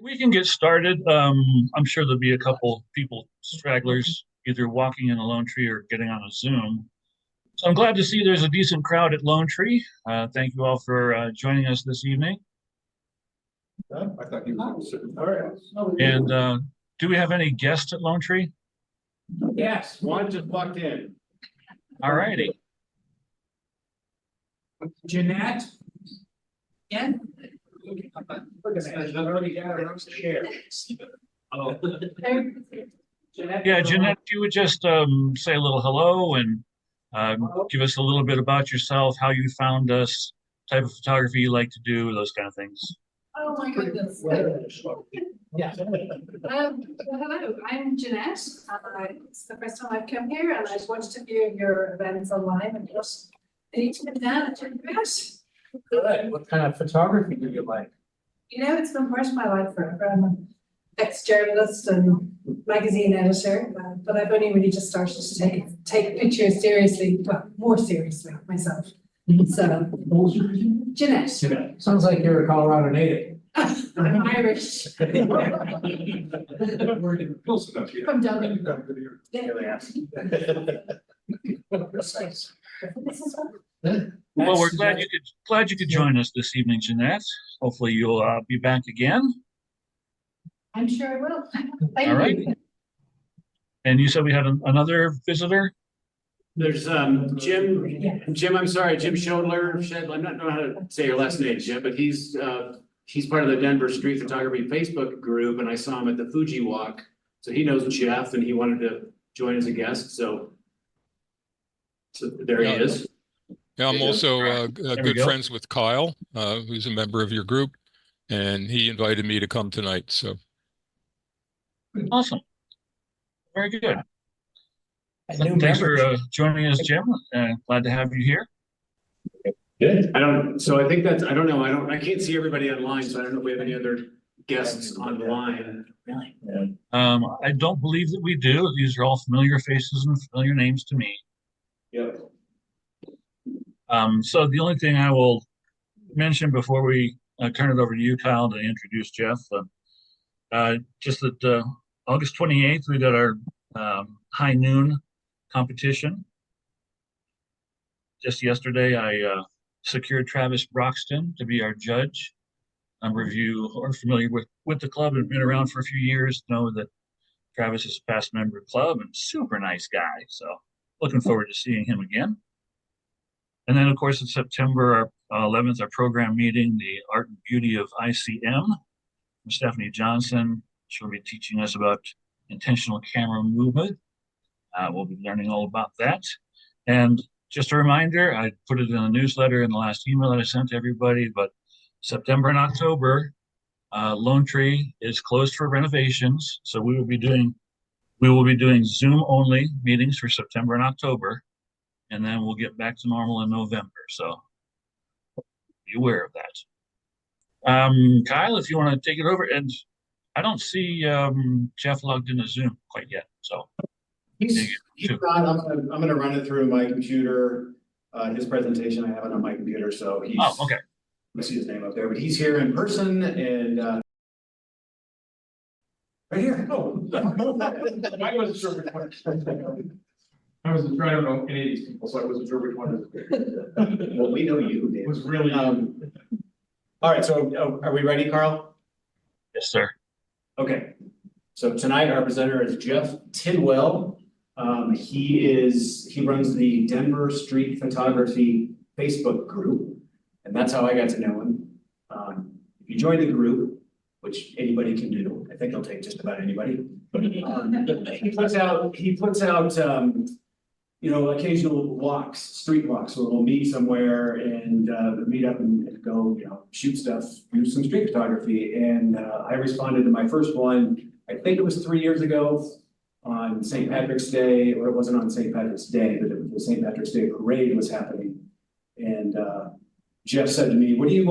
We can get started. I'm sure there'll be a couple people, stragglers, either walking in a Lone Tree or getting on a Zoom. So I'm glad to see there's a decent crowd at Lone Tree. Thank you all for joining us this evening. I thought you were sitting. All right. And do we have any guests at Lone Tree? Yes, one just walked in. All righty. Jeanette? Yeah. Look at that, I've already got her on the chair. Oh. Yeah, Jeanette, you would just say a little hello and give us a little bit about yourself, how you found us, type of photography you like to do, those kind of things. Oh my goodness. Yeah. Well, hello, I'm Jeanette. It's the first time I've come here, and I've watched a few of your events online, and just I need to come down and check it out. Good. What kind of photography do you like? You know, it's been part of my life forever. I'm an ex-journalist and magazine editor, but I've only really just started to take pictures seriously, well, more seriously myself. So, Jeanette. Sounds like you're a Colorado native. I'm Irish. Close enough. Yeah. From Dublin. Well, we're glad you could join us this evening, Jeanette. Hopefully you'll be back again. I'm sure I will. Thank All right. you. And you said we had another visitor? There's Jim, I'm sorry, Jim Shodler, I'm not know how to say your last name, Jim, but he's part of the Denver Street Photography Facebook group, and I saw him at the Fuji Walk. So he knows Jeff and he wanted to join as a guest, so there he is. Yeah, I'm also good go. friends with Kyle, who's a member of your group, and he invited me to come tonight, so. Awesome. Very good. new Thanks for members. joining us, Jim. Glad to have you here. Good. I don't know, I can't see everybody online, so I don't know if we have any other guests online. Really? I don't believe that we do. These are all familiar faces and familiar names to me. Yep. So the only thing I will mention before we turn it over to you, Kyle, to introduce Jeff, just that August 28th, we got our high noon competition. Just yesterday, I secured Travis Broxton to be our judge. A number of you are familiar with the club and been around for a few years, know that Travis is a past member of the club and super nice guy. So looking forward to seeing him again. And then, of course, in September 11th, our program meeting, the Art and Beauty of ICM, from Stephanie Johnson. She'll be teaching us about intentional camera movement. We'll be learning all about that. And just a reminder, I put it in a newsletter in the last email that I sent to everybody, but September and October, Lone Tree is closed for renovations. So we will be doing Zoom only meetings for September and October, and then we'll get back to normal in November. So be aware of that. Kyle, if you want to take it over, and I don't see Jeff logged into Zoom quite yet. So He's not, I'm gonna run it through my computer. His presentation, I have it on my computer, so he's. oh, okay. I see his name up there, but he's here in person and right here. Oh. I wasn't sure which one. I don't know any of these people, so I wasn't sure which one it Well, we know you, Dave. was really. All right, so are we ready, Carl? Yes, sir. Okay, so tonight our presenter is Jeff Tidwell. He runs the Denver Street Photography Facebook group, and that's how I got to know him. If you join the group, which anybody can do, I think it'll take just about anybody. He puts out occasional walks, street walks, where we'll meet somewhere and meet up and go, shoot stuff, do some street photography. And I responded to my first one, I think it was 3 years ago on St. Patrick's Day, or it wasn't on St. Patrick's Day, but it was the St. Patrick's Day parade was happening. And Jeff said to me, what are you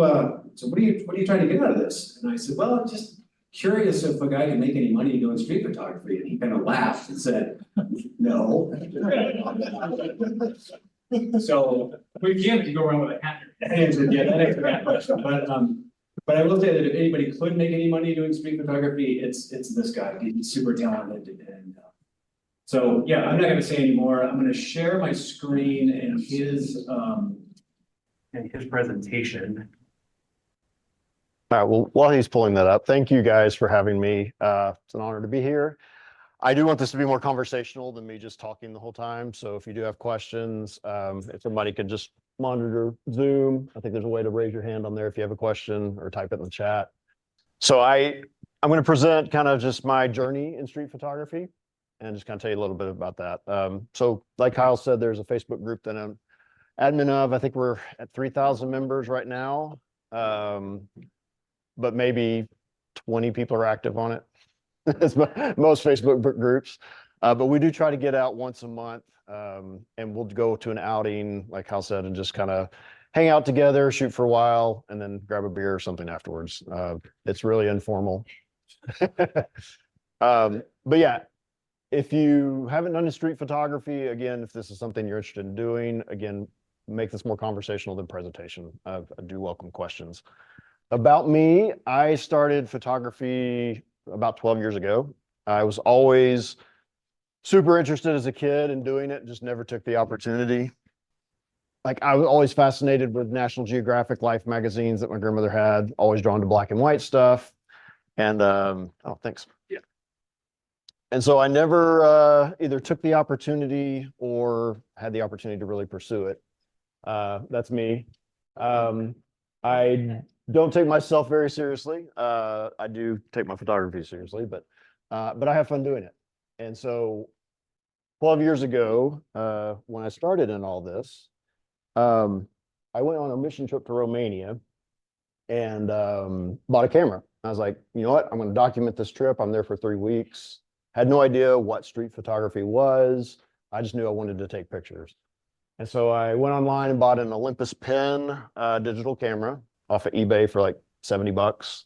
trying to get out of this? And I said, well, I'm just curious if a guy can make any money doing street photography. And he kind of laughed and said, no. So We can if you go around with a hat. that answered that question. But But I will say that if anybody could make any money doing street photography, it's this guy. He's super talented. And so, yeah, I'm not going to say anymore. I'm going to share my screen and his presentation. All right, well, while he's pulling that up, thank you guys for having me. It's an honor to be here. I do want this to be more conversational than me just talking the whole time. So if you do have questions, if somebody could just monitor Zoom, I think there's a way to raise your hand on there if you have a question or type it in the chat. So I'm going to present kind of just my journey in street photography and just kind of tell you a little bit about that. So like Kyle said, there's a Facebook group that I'm admin of. I think we're at 3,000 members right now. But maybe 20 people are active on it. As most Facebook groups. But we do try to get out once a month, and we'll go to an outing, like Hal said, and just kind of hang out together, shoot for a while, and then grab a beer or something afterwards. It's really informal. But yeah, if you haven't done street photography, again, if this is something you're interested in doing, again, make this more conversational than presentation. I do welcome questions. About me, I started photography about 12 years ago. I was always super interested as a kid in doing it, just never took the opportunity. Like I was always fascinated with National Geographic Life magazines that my grandmother had, always drawn to black and white stuff. And oh, thanks. Yeah. And so I never either took the opportunity or had the opportunity to really pursue it. That's me. I don't take myself very seriously. I do take my photography seriously, but I have fun doing it. And so 12 years ago, when I started in all this, I went on a mission trip to Romania and bought a camera. I was like, you know what? I'm going to document this trip. I'm there for 3 weeks. Had no idea what street photography was. I just knew I wanted to take pictures. And so I went online and bought an Olympus Pen digital camera off of eBay for like 70 bucks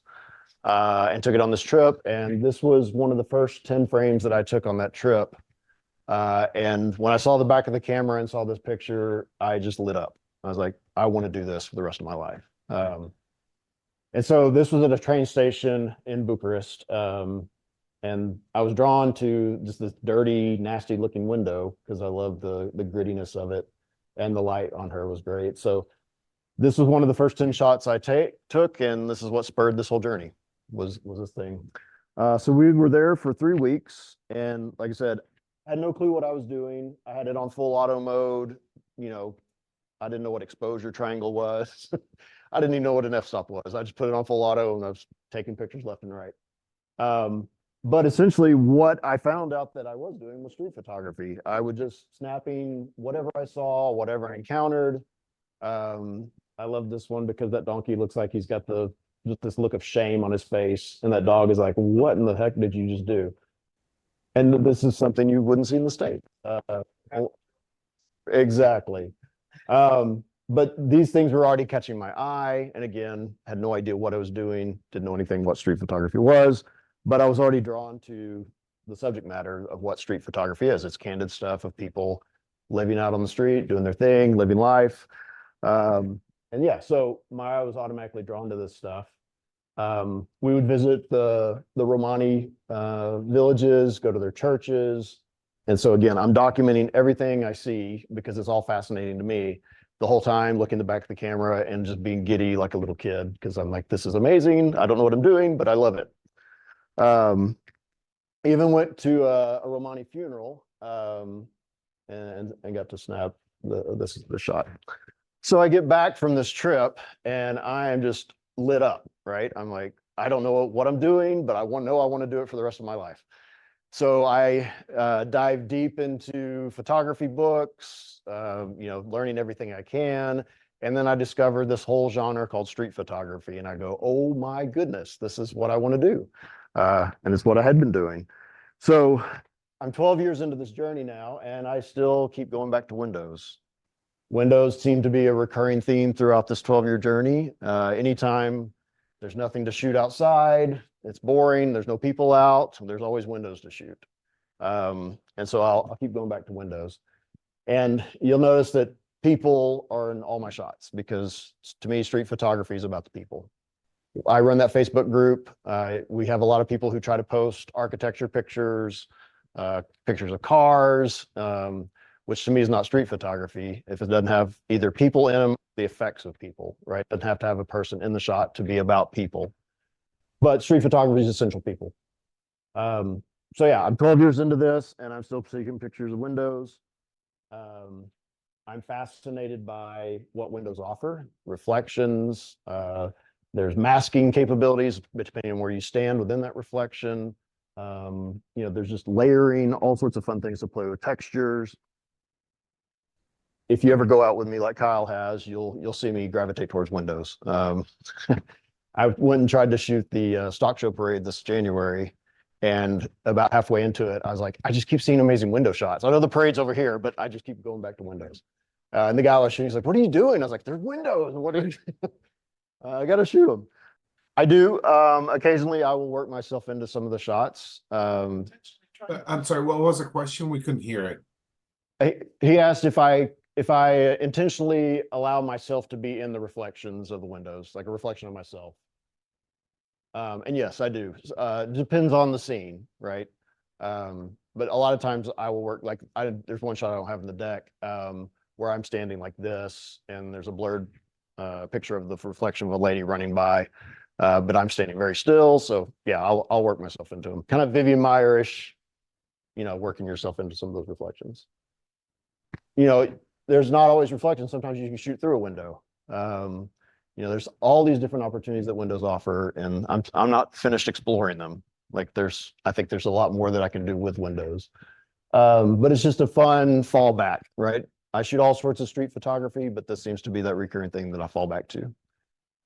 and took it on this trip. And this was one of the first 10 frames that I took on that trip. And when I saw the back of the camera and saw this picture, I just lit up. I was like, I want to do this for the rest of my life. And so this was at a train station in Bucharest. And I was drawn to just this dirty, nasty looking window because I loved the grittiness of it, and the light on her was great. So this was one of the first 10 shots I took, and this is what spurred this whole journey was this thing. So we were there for 3 weeks, and like I said, I had no clue what I was doing. I had it on full auto mode. You know, I didn't know what exposure triangle was. I didn't even know what an f-stop was. I just put it on full auto and I was taking pictures left and right. But essentially what I found out that I was doing was street photography. I would just snapping whatever I saw, whatever I encountered. I love this one because that donkey looks like he's got just this look of shame on his face. And that dog is like, what in the heck did you just do? And this is something you wouldn't see in the States. Exactly. But these things were already catching my eye. And again, had no idea what I was doing, didn't know anything what street photography was, but I was already drawn to the subject matter of what street photography is. It's candid stuff of people living out on the street, doing their thing, living life. And yeah, so my eye was automatically drawn to this stuff. We would visit the Romani villages, go to their churches. And so again, I'm documenting everything I see because it's all fascinating to me the whole time, looking at the back of the camera and just being giddy like a little kid because I'm like, this is amazing. I don't know what I'm doing, but I love it. Even went to a Romani funeral and got to snap the shot. So I get back from this trip and I am just lit up, right? I'm like, I don't know what I'm doing, but I want to do it for the rest of my life. So I dive deep into photography books, learning everything I can. And then I discovered this whole genre called street photography. And I go, oh my goodness, this is what I want to do. And it's what I had been doing. So I'm 12 years into this journey now, and I still keep going back to windows. Windows seem to be a recurring theme throughout this 12-year journey. Anytime there's nothing to shoot outside, it's boring, there's no people out, there's always windows to shoot. And so I'll keep going back to windows. And you'll notice that people are in all my shots because to me, street photography is about the people. I run that Facebook group. We have a lot of people who try to post architecture pictures, pictures of cars, which to me is not street photography if it doesn't have either people in them, the effects of people, right? Doesn't have to have a person in the shot to be about people. But street photography is essential people. So yeah, I'm 12 years into this and I'm still taking pictures of windows. I'm fascinated by what windows offer, reflections. There's masking capabilities depending on where you stand within that reflection. There's just layering, all sorts of fun things to play with, textures. If you ever go out with me like Kyle has, you'll see me gravitate towards windows. I went and tried to shoot the stock show parade this January, and about halfway into it, I was like, I just keep seeing amazing window shots. I know the parade's over here, but I just keep going back to windows. And the guy I was shooting, he's like, what are you doing? I was like, there's windows. What are you I got to shoot them. I do. Occasionally, I will work myself into some of the shots. I'm sorry, what was the question? We couldn't hear it. He asked if I intentionally allow myself to be in the reflections of the windows, like a reflection of myself. And yes, I do. Depends on the scene, right? But a lot of times I will work like there's one shot I don't have in the deck where I'm standing like this, and there's a blurred picture of the reflection of a lady running by, but I'm standing very still. So yeah, I'll work myself into them. Kind of Vivian Meyer-ish, working yourself into some of those reflections. There's not always reflections. Sometimes you can shoot through a window. There's all these different opportunities that windows offer, and I'm not finished exploring them. Like I think there's a lot more that I can do with windows. But it's just a fun fallback, right? I shoot all sorts of street photography, but this seems to be that recurring thing that I fall back to.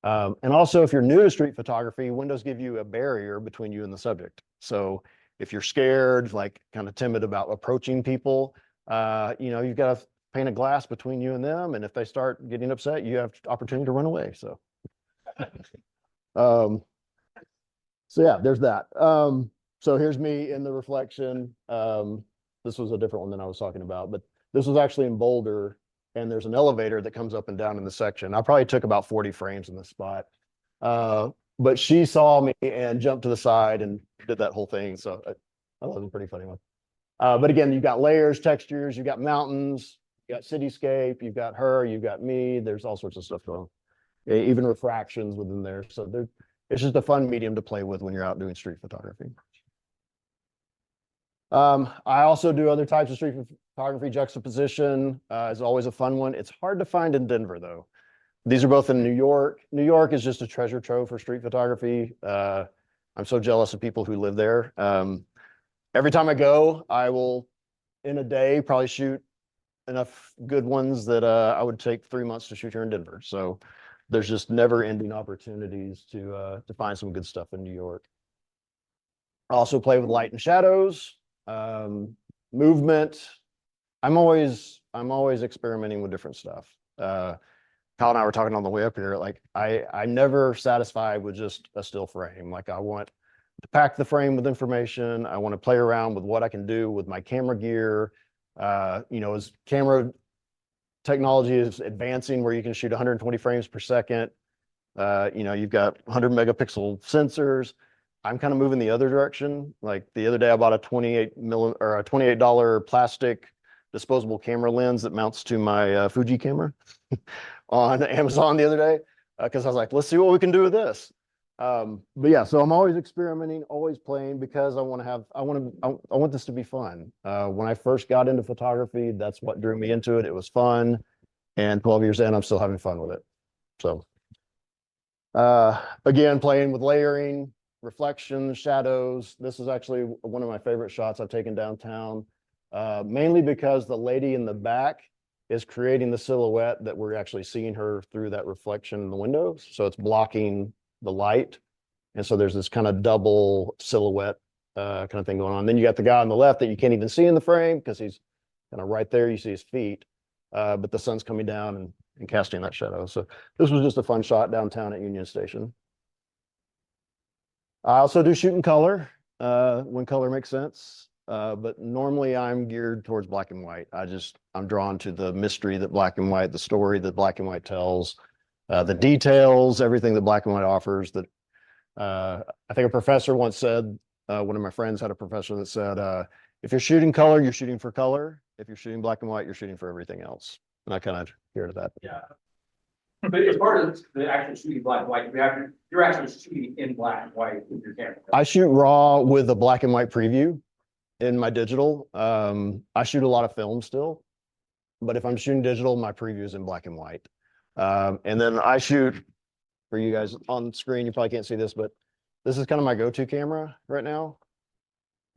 And also, if you're new to street photography, windows give you a barrier between you and the subject. So if you're scared, like kind of timid about approaching people, you've got to paint a glass between you and them. And if they start getting upset, you have opportunity to run away. So, so yeah, there's that. So here's me in the reflection. This was a different one than I was talking about, but this was actually in Boulder, and there's an elevator that comes up and down in the section. I probably took about 40 frames in this spot. But she saw me and jumped to the side and did that whole thing. So that was a pretty funny one. But again, you've got layers, textures, you've got mountains, you got cityscape, you've got her, you've got me. There's all sorts of stuff going on, even refractions within there. So it's just a fun medium to play with when you're out doing street photography. I also do other types of street photography. Juxtaposition is always a fun one. It's hard to find in Denver, though. These are both in New York. New York is just a treasure trove for street photography. I'm so jealous of people who live there. Every time I go, I will, in a day, probably shoot enough good ones that I would take 3 months to shoot here in Denver. So there's just never-ending opportunities to find some good stuff in New York. I also play with light and shadows. Movement. I'm always experimenting with different stuff. Kyle and I were talking on the way up here, like I'm never satisfied with just a still frame. Like I want to pack the frame with information. I want to play around with what I can do with my camera gear. As camera technology is advancing where you can shoot 120 frames per second, you've got 100 megapixel sensors. I'm kind of moving the other direction. Like the other day, I bought a $28 plastic disposable camera lens that mounts to my Fuji camera on Amazon the other day because I was like, let's see what we can do with this. But yeah, so I'm always experimenting, always playing because I want this to be fun. When I first got into photography, that's what drew me into it. It was fun, and 12 years in, I'm still having fun with it. So again, playing with layering, reflections, shadows. This is actually one of my favorite shots I've taken downtown, mainly because the lady in the back is creating the silhouette that we're actually seeing her through that reflection in the windows. So it's blocking the light. And so there's this kind of double silhouette kind of thing going on. Then you got the guy on the left that you can't even see in the frame because he's kind of right there. You see his feet, but the sun's coming down and casting that shadow. So this was just a fun shot downtown at Union Station. I also do shoot in color when color makes sense, but normally I'm geared towards black and white. I'm drawn to the mystery that black and white, the story that black and white tells, the details, everything that black and white offers that I think a professor once said, one of my friends had a professor that said, if you're shooting color, you're shooting for color. If you're shooting black and white, you're shooting for everything else. And I kind of hear to that. Yeah. But as part of the actual shooting black and white, you're actually shooting in black and white with your camera. I shoot raw with a black and white preview in my digital. I shoot a lot of film still, but if I'm shooting digital, my preview is in black and white. And then I shoot, for you guys on screen, you probably can't see this, but this is kind of my go-to camera right now.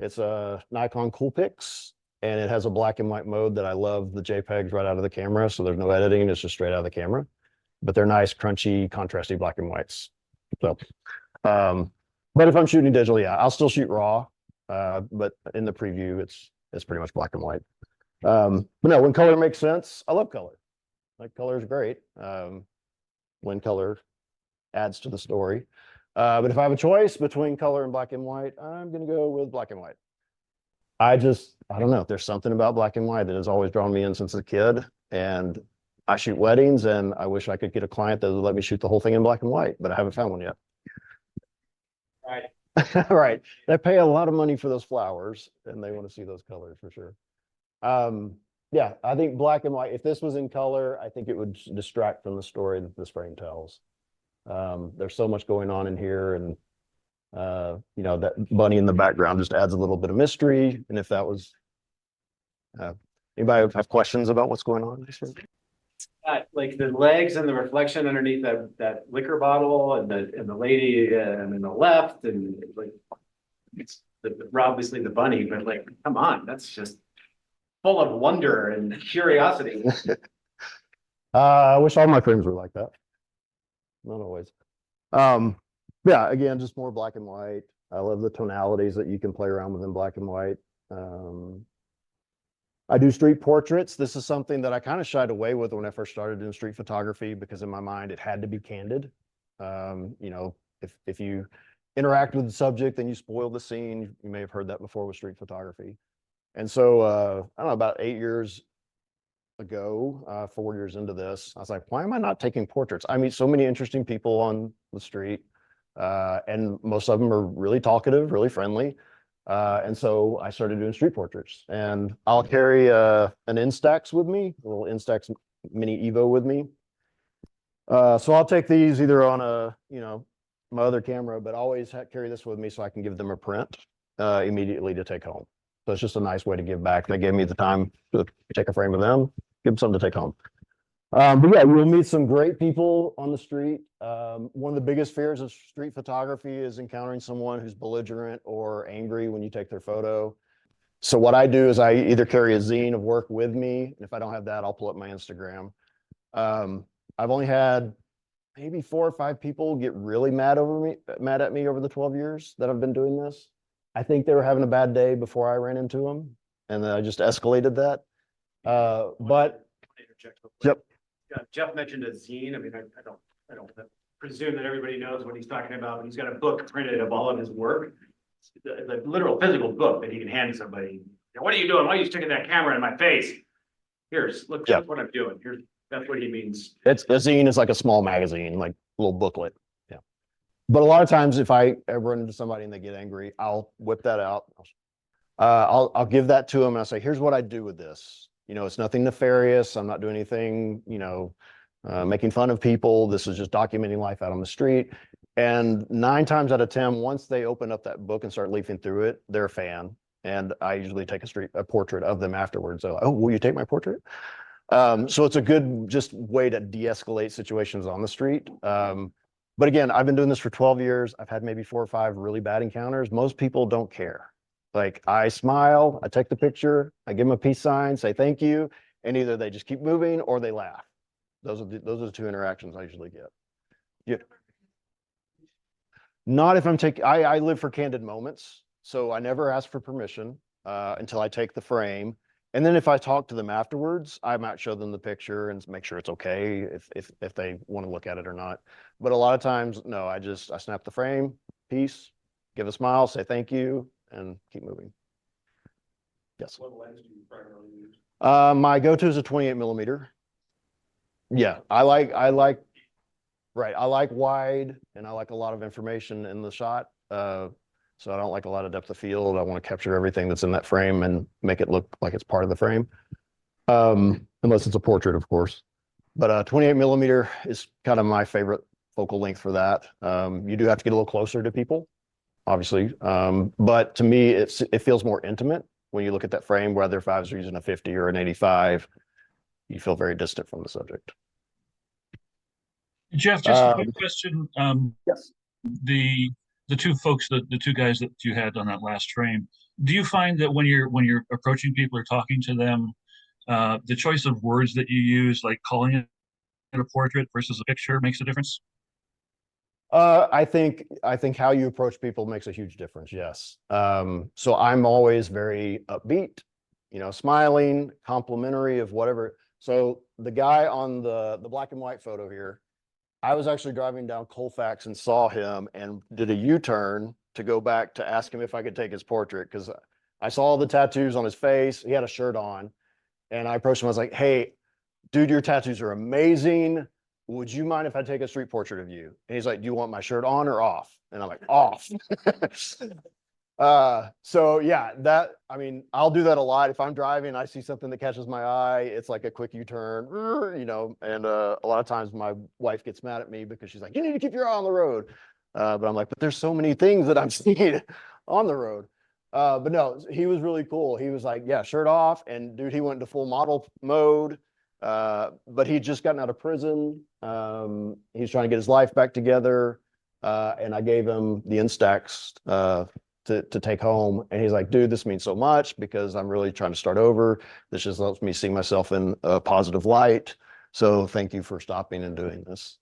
It's a Nikon Coolpix, and it has a black and white mode that I love the JPEGs right out of the camera. So there's no editing, it's just straight out of the camera. But they're nice, crunchy, contrasty black and whites. So, but if I'm shooting digital, yeah, I'll still shoot raw. But in the preview, it's pretty much black and white. But no, when color makes sense, I love color. Like color is great. When color adds to the story. But if I have a choice between color and black and white, I'm going to go with black and white. I don't know. There's something about black and white that has always drawn me in since a kid. And I shoot weddings, and I wish I could get a client that would let me shoot the whole thing in black and white, but I haven't found one yet. Right. Right. They pay a lot of money for those flowers, and they want to see those colors for sure. Yeah, I think black and white, if this was in color, I think it would distract from the story that this frame tells. There's so much going on in here, and you know, that bunny in the background just adds a little bit of mystery. And if that was, anybody have questions about what's going on? Like the legs and the reflection underneath that liquor bottle, and the lady and then the left, and like it's obviously the bunny, but like, come on, that's just full of wonder and curiosity. I wish all my frames were like that. Not always. Yeah, again, just more black and white. I love the tonalities that you can play around with in black and white. I do street portraits. This is something that I kind of shied away with when I first started doing street photography, because in my mind it had to be candid. You know, if you interact with the subject, then you spoil the scene. You may have heard that before with street photography. And so I don't know, about 8 years ago, 4 years into this, I was like, why am I not taking portraits? I meet so many interesting people on the street, and most of them are really talkative, really friendly. And so I started doing street portraits, and I'll carry an Instax with me, a little Instax Mini Evo with me. So I'll take these either on my other camera, but always carry this with me so I can give them a print immediately to take home. So it's just a nice way to give back. They gave me the time to take a frame of them, give them something to take home. But yeah, you'll meet some great people on the street. One of the biggest fears of street photography is encountering someone who's belligerent or angry when you take their photo. So what I do is I either carry a zine of work with me, and if I don't have that, I'll pull up my Instagram. I've only had maybe 4 or 5 people get really mad at me over the 12 years that I've been doing this. I think they were having a bad day before I ran into them, and then I just escalated that. But yep. Jeff mentioned a zine. I mean, I don't presume that everybody knows what he's talking about, but he's got a book printed of all of his work, the literal physical book that he can hand to somebody. What are you doing? Why are you sticking that camera in my face? Here's what I'm doing. That's what he means. A zine is like a small magazine, like a little booklet. Yeah. But a lot of times if I ever run into somebody and they get angry, I'll whip that out. I'll give that to them, and I'll say, here's what I do with this. You know, it's nothing nefarious. I'm not doing anything, making fun of people. This is just documenting life out on the street. And 9 times out of 10, once they open up that book and start leafing through it, they're a fan. And I usually take a portrait of them afterwards. So, oh, will you take my portrait? So it's a good just way to de-escalate situations on the street. But again, I've been doing this for 12 years. I've had maybe 4 or 5 really bad encounters. Most people don't care. Like, I smile, I take the picture, I give them a peace sign, say thank you, and either they just keep moving or they laugh. Those are the 2 interactions I usually get. Yeah. Not if I'm I live for candid moments, so I never ask for permission until I take the frame. And then if I talk to them afterwards, I might show them the picture and make sure it's okay if they want to look at it or not. But a lot of times, no, I snap the frame, peace, give a smile, say thank you, and keep moving. Yes. What lens do you primarily use? My go-to is a 28 millimeter. Yeah, I like Right. I like wide and I like a lot of information in the shot. So I don't like a lot of depth of field. I want to capture everything that's in that frame and make it look like it's part of the frame. Unless it's a portrait, of course. But 28 millimeter is kind of my favorite focal length for that. You do have to get a little closer to people, obviously. But to me, it feels more intimate when you look at that frame, whether if I was using a 50 or an 85, you feel very distant from the subject. Jeff, just a quick question. Yes. The two folks, the two guys that you had on that last frame, do you find that when you're approaching people or talking to them, the choice of words that you use, like calling it a portrait versus a picture, makes a difference? I think how you approach people makes a huge difference. Yes. So I'm always very upbeat, smiling, complimentary of whatever. So the guy on the black and white photo here, I was actually driving down Colfax and saw him and did a U-turn to go back to ask him if I could take his portrait because I saw all the tattoos on his face. He had a shirt on, and I approached him. I was like, "Hey, dude, your tattoos are amazing. Would you mind if I take a street portrait of you?" And he's like, "Do you want my shirt on or off?" And I'm like, "Off." So yeah, I'll do that a lot. If I'm driving, I see something that catches my eye, it's like a quick U-turn, and a lot of times my wife gets mad at me because she's like, "You need to keep your eye on the road." But I'm like, "But there's so many things that I'm seeing on the road." But no, he was really cool. He was like, "Yeah, shirt off." And dude, he went into full model mode. But he'd just gotten out of prison. He's trying to get his life back together. And I gave him the Instax to take home. And he's like, "Dude, this means so much because I'm really trying to start over. This just helps me see myself in a positive light. So thank you for stopping and doing this."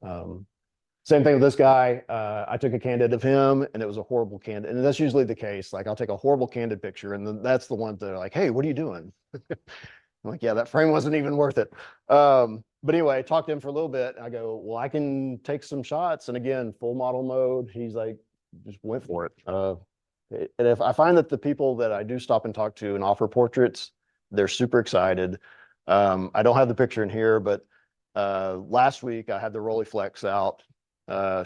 Same thing with this guy. I took a candid of him and it was a horrible candid. And that's usually the case. Like I'll take a horrible candid picture and then that's the one that are like, "Hey, what are you doing?" I'm like, "Yeah, that frame wasn't even worth it." But anyway, I talked to him for a little bit. I go, "Well, I can take some shots." And again, full model mode. He's like, just went for it. And if I find that the people that I do stop and talk to and offer portraits, they're super excited. I don't have the picture in here, but last week I had the Rolleiflex out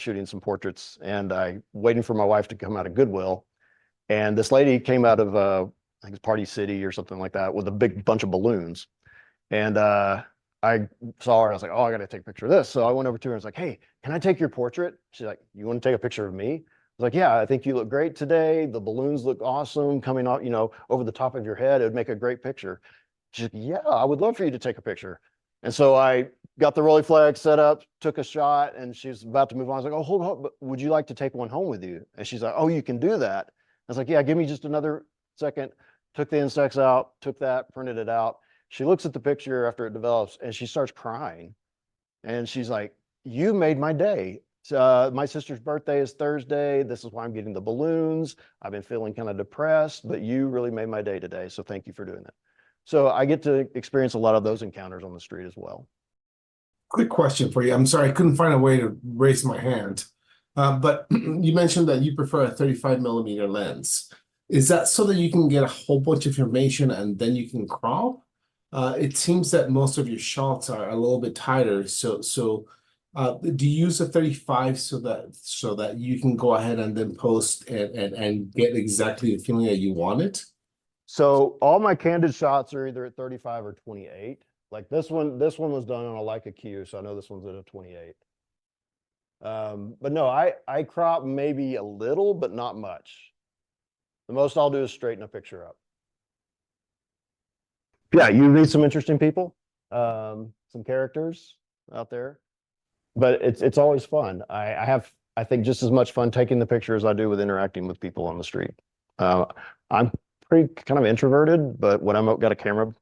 shooting some portraits and I waiting for my wife to come out of Goodwill. And this lady came out of I think it's Party City or something like that with a big bunch of balloons. And I saw her, I was like, "Oh, I got to take a picture of this." So I went over to her and was like, "Hey, can I take your portrait?" She's like, "You want to take a picture of me?" I was like, "Yeah, I think you look great today. The balloons look awesome coming off, over the top of your head. It would make a great picture." She's like, "Yeah, I would love for you to take a picture." And so I got the Rolleiflex set up, took a shot, and she's about to move on. I was like, "Oh, hold on, but would you like to take one home with you?" And she's like, "Oh, you can do that." I was like, "Yeah, give me just another second." Took the Instax out, took that, printed it out. She looks at the picture after it develops and she starts crying. And she's like, "You made my day. My sister's birthday is Thursday. This is why I'm getting the balloons. I've been feeling kind of depressed, but you really made my day today. So thank you for doing it." So I get to experience a lot of those encounters on the street as well. Quick question for you. I'm sorry, I couldn't find a way to raise my hand. But you mentioned that you prefer a 35 millimeter lens. Is that so that you can get a whole bunch of information and then you can crop? It seems that most of your shots are a little bit tighter. So do you use a 35 so that you can go ahead and then post and get exactly the feeling that you wanted? So all my candid shots are either at 35 or 28. Like this one was done on a Leica Q, so I know this one's at a 28. But no, I crop maybe a little, but not much. The most I'll do is straighten a picture up. Yeah, you meet some interesting people, some characters out there, but it's always fun. I have, I think, just as much fun taking the picture as I do with interacting with people on the street. I'm pretty kind of introverted, but when I've got a camera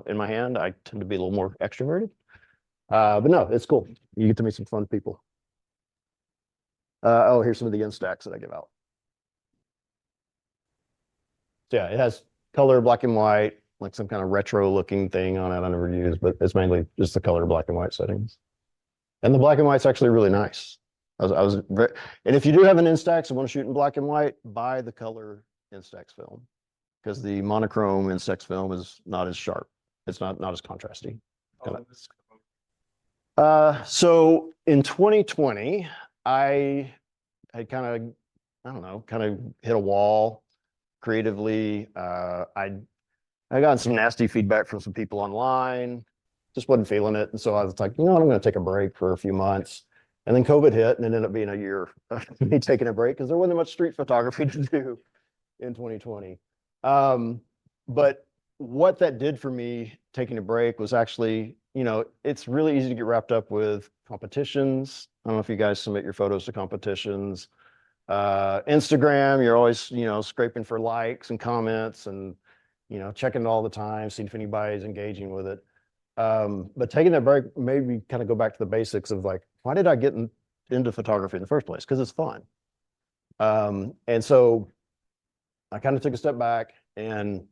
in my hand, I tend to be a little more extroverted. But no, it's cool. You get to meet some fun people. Oh, here's some of the Instax that I give out. So yeah, it has color, black and white, like some kind of retro looking thing on it I never use, but it's mainly just the color black and white settings. And the black and white's actually really nice. And if you do have an Instax and want to shoot in black and white, buy the color Instax film because the monochrome Instax film is not as sharp. It's not as contrasty. So in 2020, I had kind of, I don't know, kind of hit a wall creatively. I got some nasty feedback from some people online, just wasn't feeling it. And so I was like, I'm going to take a break for a few months. And then COVID hit, and it ended up being a year of me taking a break because there wasn't much street photography to do in 2020. But what that did for me taking a break was actually, it's really easy to get wrapped up with competitions. I don't know if you guys submit your photos to competitions. Instagram, you're always, scraping for likes and comments and, checking it all the time, seeing if anybody's engaging with it. But taking that break made me kind of go back to the basics of like, why did I get into photography in the first place? Because it's fun. And so I kind of took a step back and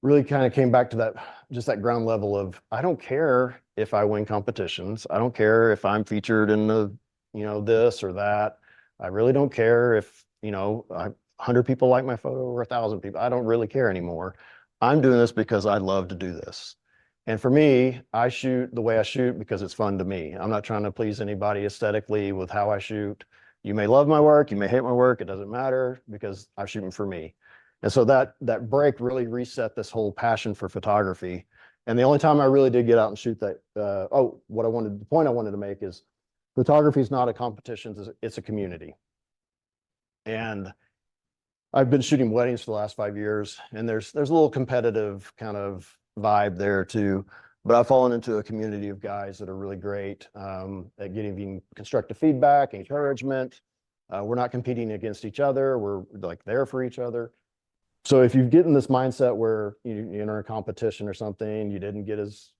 really kind of came back to that, just that ground level of, I don't care if I win competitions. I don't care if I'm featured in the, this or that. I really don't care if, 100 people like my photo or 1,000 people. I don't really care anymore. I'm doing this because I love to do this. And for me, I shoot the way I shoot because it's fun to me. I'm not trying to please anybody aesthetically with how I shoot. You may love my work, you may hate my work, it doesn't matter because I'm shooting for me. And so that break really reset this whole passion for photography. And the only time I really did get out and shoot that, the point I wanted to make is photography is not a competition, it's a community. And I've been shooting weddings for the last 5 years, and there's a little competitive kind of vibe there too. But I've fallen into a community of guys that are really great at giving constructive feedback, encouragement. We're not competing against each other. We're like there for each other. So if you get in this mindset where you enter a competition or something, you didn't get as,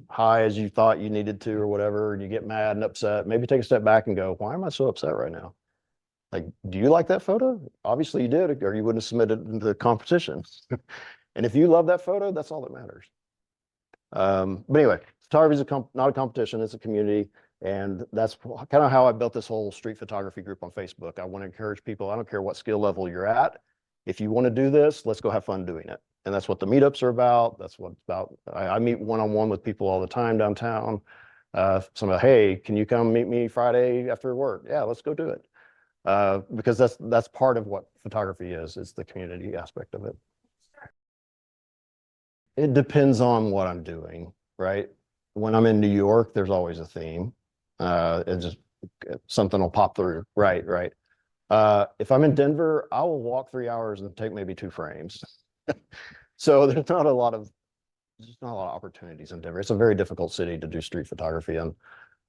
high as you thought you needed to or whatever, and you get mad and upset, maybe take a step back and go, why am I so upset right now? Like, do you like that photo? Obviously you did, or you wouldn't have submitted into the competition. And if you love that photo, that's all that matters. But anyway, photography is not a competition, it's a community. And that's kind of how I built this whole street photography group on Facebook. I want to encourage people, I don't care what skill level you're at. If you want to do this, let's go have fun doing it. And that's what the meetups are about. That's what it's about. I meet one-on-one with people all the time downtown. Somebody, hey, can you come meet me Friday after work? Yeah, let's go do it. Because that's part of what photography is the community aspect of it. It depends on what I'm doing, right? When I'm in New York, there's always a theme. It just something will pop through. Right. If I'm in Denver, I will walk 3 hours and take maybe 2 frames. So there's not a lot of opportunities in Denver. It's a very difficult city to do street photography in.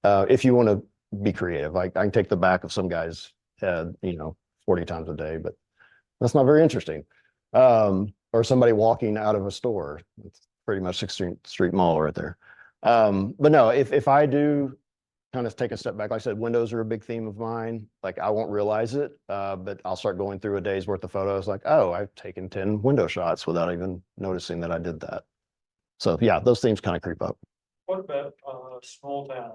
If you want to be creative, I can take the back of some guy's head, 40 times a day, but that's not very interesting. Or somebody walking out of a store. It's pretty much 16th Street Mall right there. But no, if I do kind of take a step back, like I said, windows are a big theme of mine. Like I won't realize it, but I'll start going through a day's worth of photos like, oh, I've taken 10 window shots without even noticing that I did that. So yeah, those themes kind of creep up. What about small town,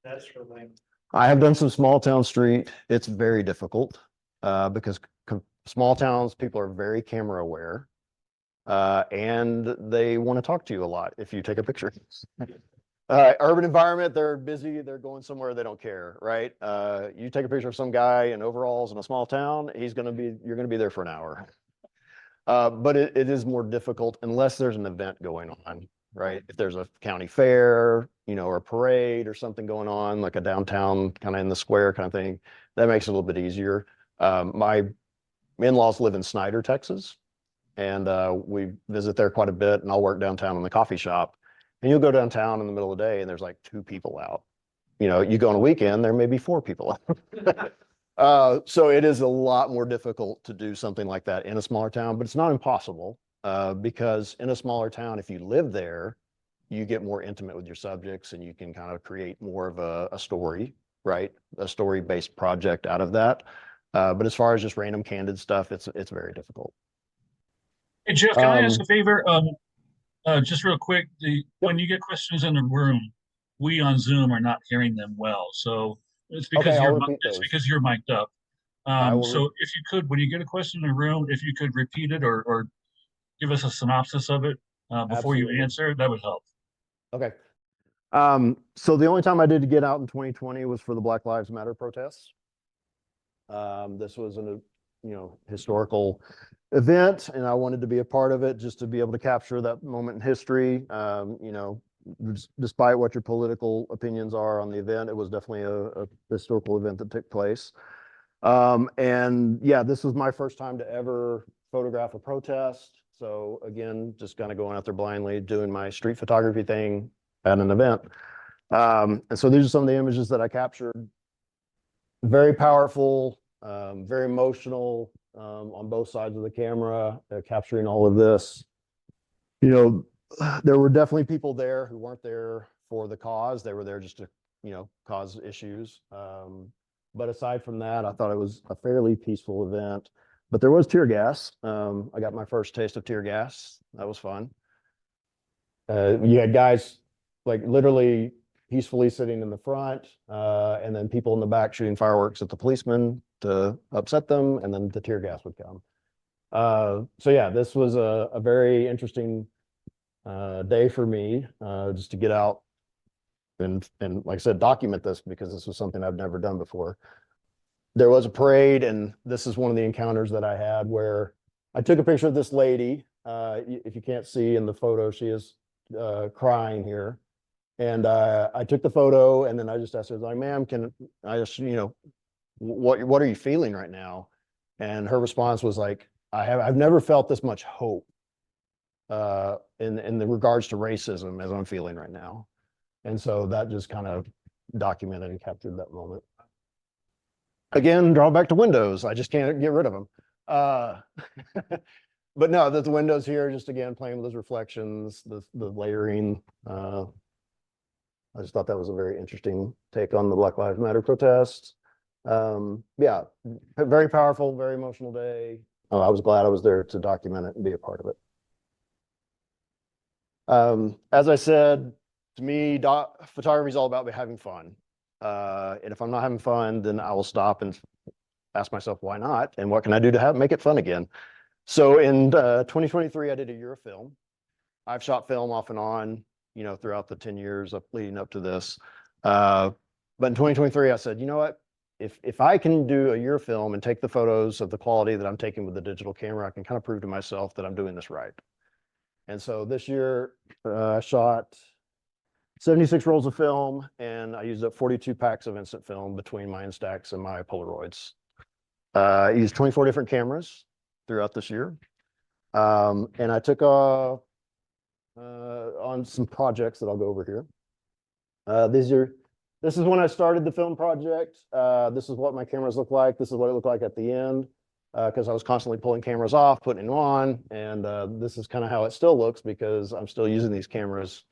that sort of thing? I have done some small town street. It's very difficult because small towns, people are very camera aware and they want to talk to you a lot if you take a picture. Urban environment, they're busy, they're going somewhere, they don't care, right? You take a picture of some guy in overalls in a small town, you're gonna be there for an hour. But it is more difficult unless there's an event going on, right? If there's a county fair, or a parade or something going on, like a downtown kind of in the square kind of thing, that makes it a little bit easier. My in-laws live in Snyder, Texas, and we visit there quite a bit, and I'll work downtown in the coffee shop. And you'll go downtown in the middle of the day and there's like 2 people out. You go on a weekend, there may be 4 people out. So it is a lot more difficult to do something like that in a smaller town, but it's not impossible because in a smaller town, if you live there, you get more intimate with your subjects and you can kind of create more of a story, right? A story-based project out of that. But as far as just random candid stuff, it's very difficult. Hey, Jeff, can I ask a favor? Just real quick, when you get questions in the room, we on Zoom are not hearing them well. So it's because you're mic'd up. So if you could, when you get a question in the room, if you could repeat it or give us a synopsis of it before you answer, that would help. Okay. So the only time I did get out in 2020 was for the Black Lives Matter protests. This was an, historical event, and I wanted to be a part of it just to be able to capture that moment in history. Despite what your political opinions are on the event, it was definitely a historical event that took place. And yeah, this was my first time to ever photograph a protest. So again, just kind of going out there blindly, doing my street photography thing at an event. And so these are some of the images that I captured. Very powerful, very emotional on both sides of the camera, capturing all of this. There were definitely people there who weren't there for the cause. They were there just to, cause issues. But aside from that, I thought it was a fairly peaceful event. But there was tear gas. I got my first taste of tear gas. That was fun. You had guys like literally peacefully sitting in the front, and then people in the back shooting fireworks at the policemen to upset them, and then the tear gas would come. So yeah, this was a very interesting day for me, just to get out and like I said, document this, because this was something I've never done before. There was a parade, and this is one of the encounters that I had where I took a picture of this lady. If you can't see in the photo, she is crying here. And I took the photo, and then I just asked her, like, ma'am, can I just, what are you feeling right now? And her response was like, I've never felt this much hope in the regards to racism as I'm feeling right now. And so that just kind of documented and captured that moment. Again, draw back to windows. I just can't get rid of them. But no, the windows here, just again, playing with those reflections, the layering. I just thought that was a very interesting take on the Black Lives Matter protests. Yeah, very powerful, very emotional day. I was glad I was there to document it and be a part of it. As I said, to me, photography is all about having fun. And if I'm not having fun, then I will stop and ask myself, why not? And what can I do to make it fun again? So in 2023, I did a year of film. I've shot film off and on, throughout the 10 years leading up to this. But in 2023, I said, you know what? If I can do a year of film and take the photos of the quality that I'm taking with the digital camera, I can kind of prove to myself that I'm doing this right. And so this year, I shot 76 rolls of film, and I used up 42 packs of instant film between my Instax and my Polaroids. I used 24 different cameras throughout this year. And I took on some projects that I'll go over here. This is when I started the film project. This is what my cameras look like. This is what it looked like at the end, because I was constantly pulling cameras off, putting them on. And this is kind of how it still looks, because I'm still using these cameras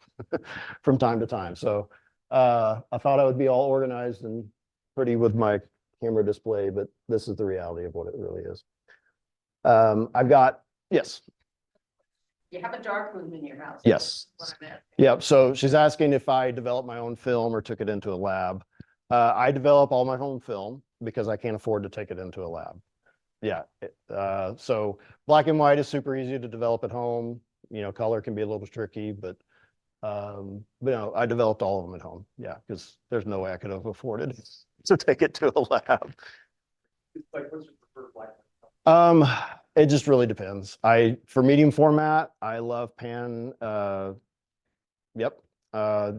from time to time. So I thought I would be all organized and pretty with my camera display, but this is the reality of what it really is. Yes. You have a dark room in your house. Yes. Yeah. So she's asking if I developed my own film or took it into a lab. I develop all my own film because I can't afford to take it into a lab. Yeah. So black and white is super easy to develop at home. Color can be a little bit tricky, but I developed all of them at home. Yeah, because there's no way I could have afforded to take it to a lab. Like, what's your preferred black? It just really depends. For medium format, I love pan. Yep.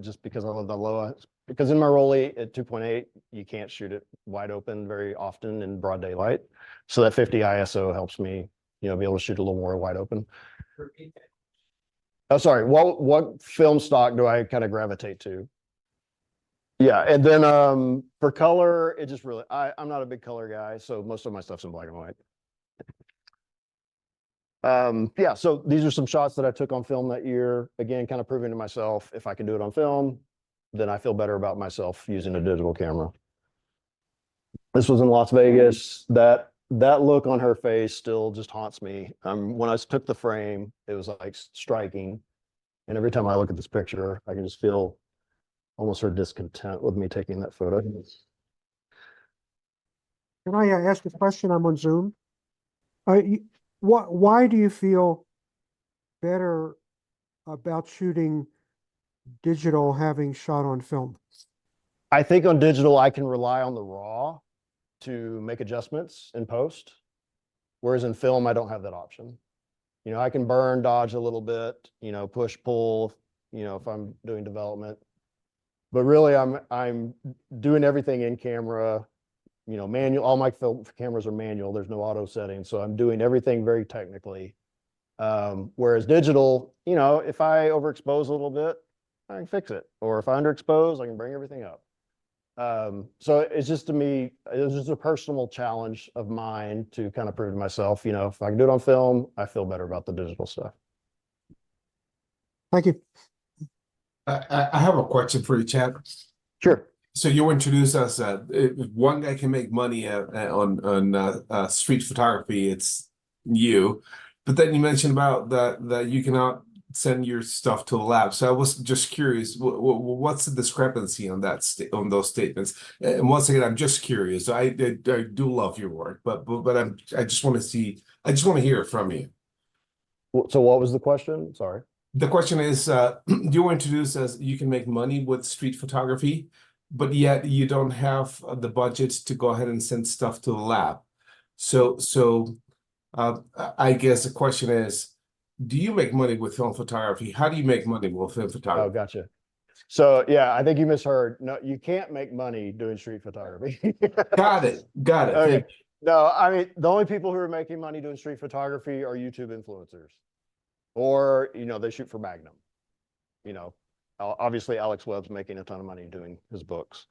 Just because I love the low. Because in my Rollie at 2.8, you can't shoot it wide open very often in broad daylight. So that 50 ISO helps me, be able to shoot a little more wide open. Oh, sorry. What film stock do I kind of gravitate to? Yeah, and then for color, it just really, I'm not a big color guy, so most of my stuff's in black and white. Yeah, so these are some shots that I took on film that year. Again, kind of proving to myself, if I can do it on film, then I feel better about myself using a digital camera. This was in Las Vegas. That look on her face still just haunts me. When I took the frame, it was like striking. And every time I look at this picture, I can just feel almost her discontent with me taking that photo. Can I ask a question? I'm on Zoom. Why do you feel better about shooting digital having shot on film? I think on digital, I can rely on the raw to make adjustments in post. Whereas in film, I don't have that option. You know, I can burn, dodge a little bit, you know, push, pull, you know, if I'm doing development. But really, I'm doing everything in camera, you know, manual. All my film cameras are manual. There's no auto setting. So I'm doing everything very technically. Whereas digital, you know, if I overexpose a little bit, I can fix it. Or if I underexpose, I can bring everything up. So it's just, to me, it was just a personal challenge of mine to kind of prove to myself, you know, if I can do it on film, I feel better about the digital stuff. Thank you. I have a question for you, Chad. Sure. So you introduced us, if one guy can make money on street photography, it's you. But then you mentioned about that you cannot send your stuff to the lab. So I was just curious, what's the discrepancy on that on those statements? And once again, I'm just curious. I do love your work, but I just want to hear it from you. So what was the question? Sorry. The question is, you were introduced as you can make money with street photography, but yet you don't have the budget to go ahead and send stuff to the lab. So I guess the question is, do you make money with film photography? How do you make money with film Oh, photography? gotcha. So yeah, I think you misheard. No, you can't make money doing street photography. Got it. Okay. Thank No, I mean, the only people who are making money doing street photography are YouTube influencers, or, you know, they shoot for Magnum. You know, obviously Alex Webb's making a ton of money doing his books.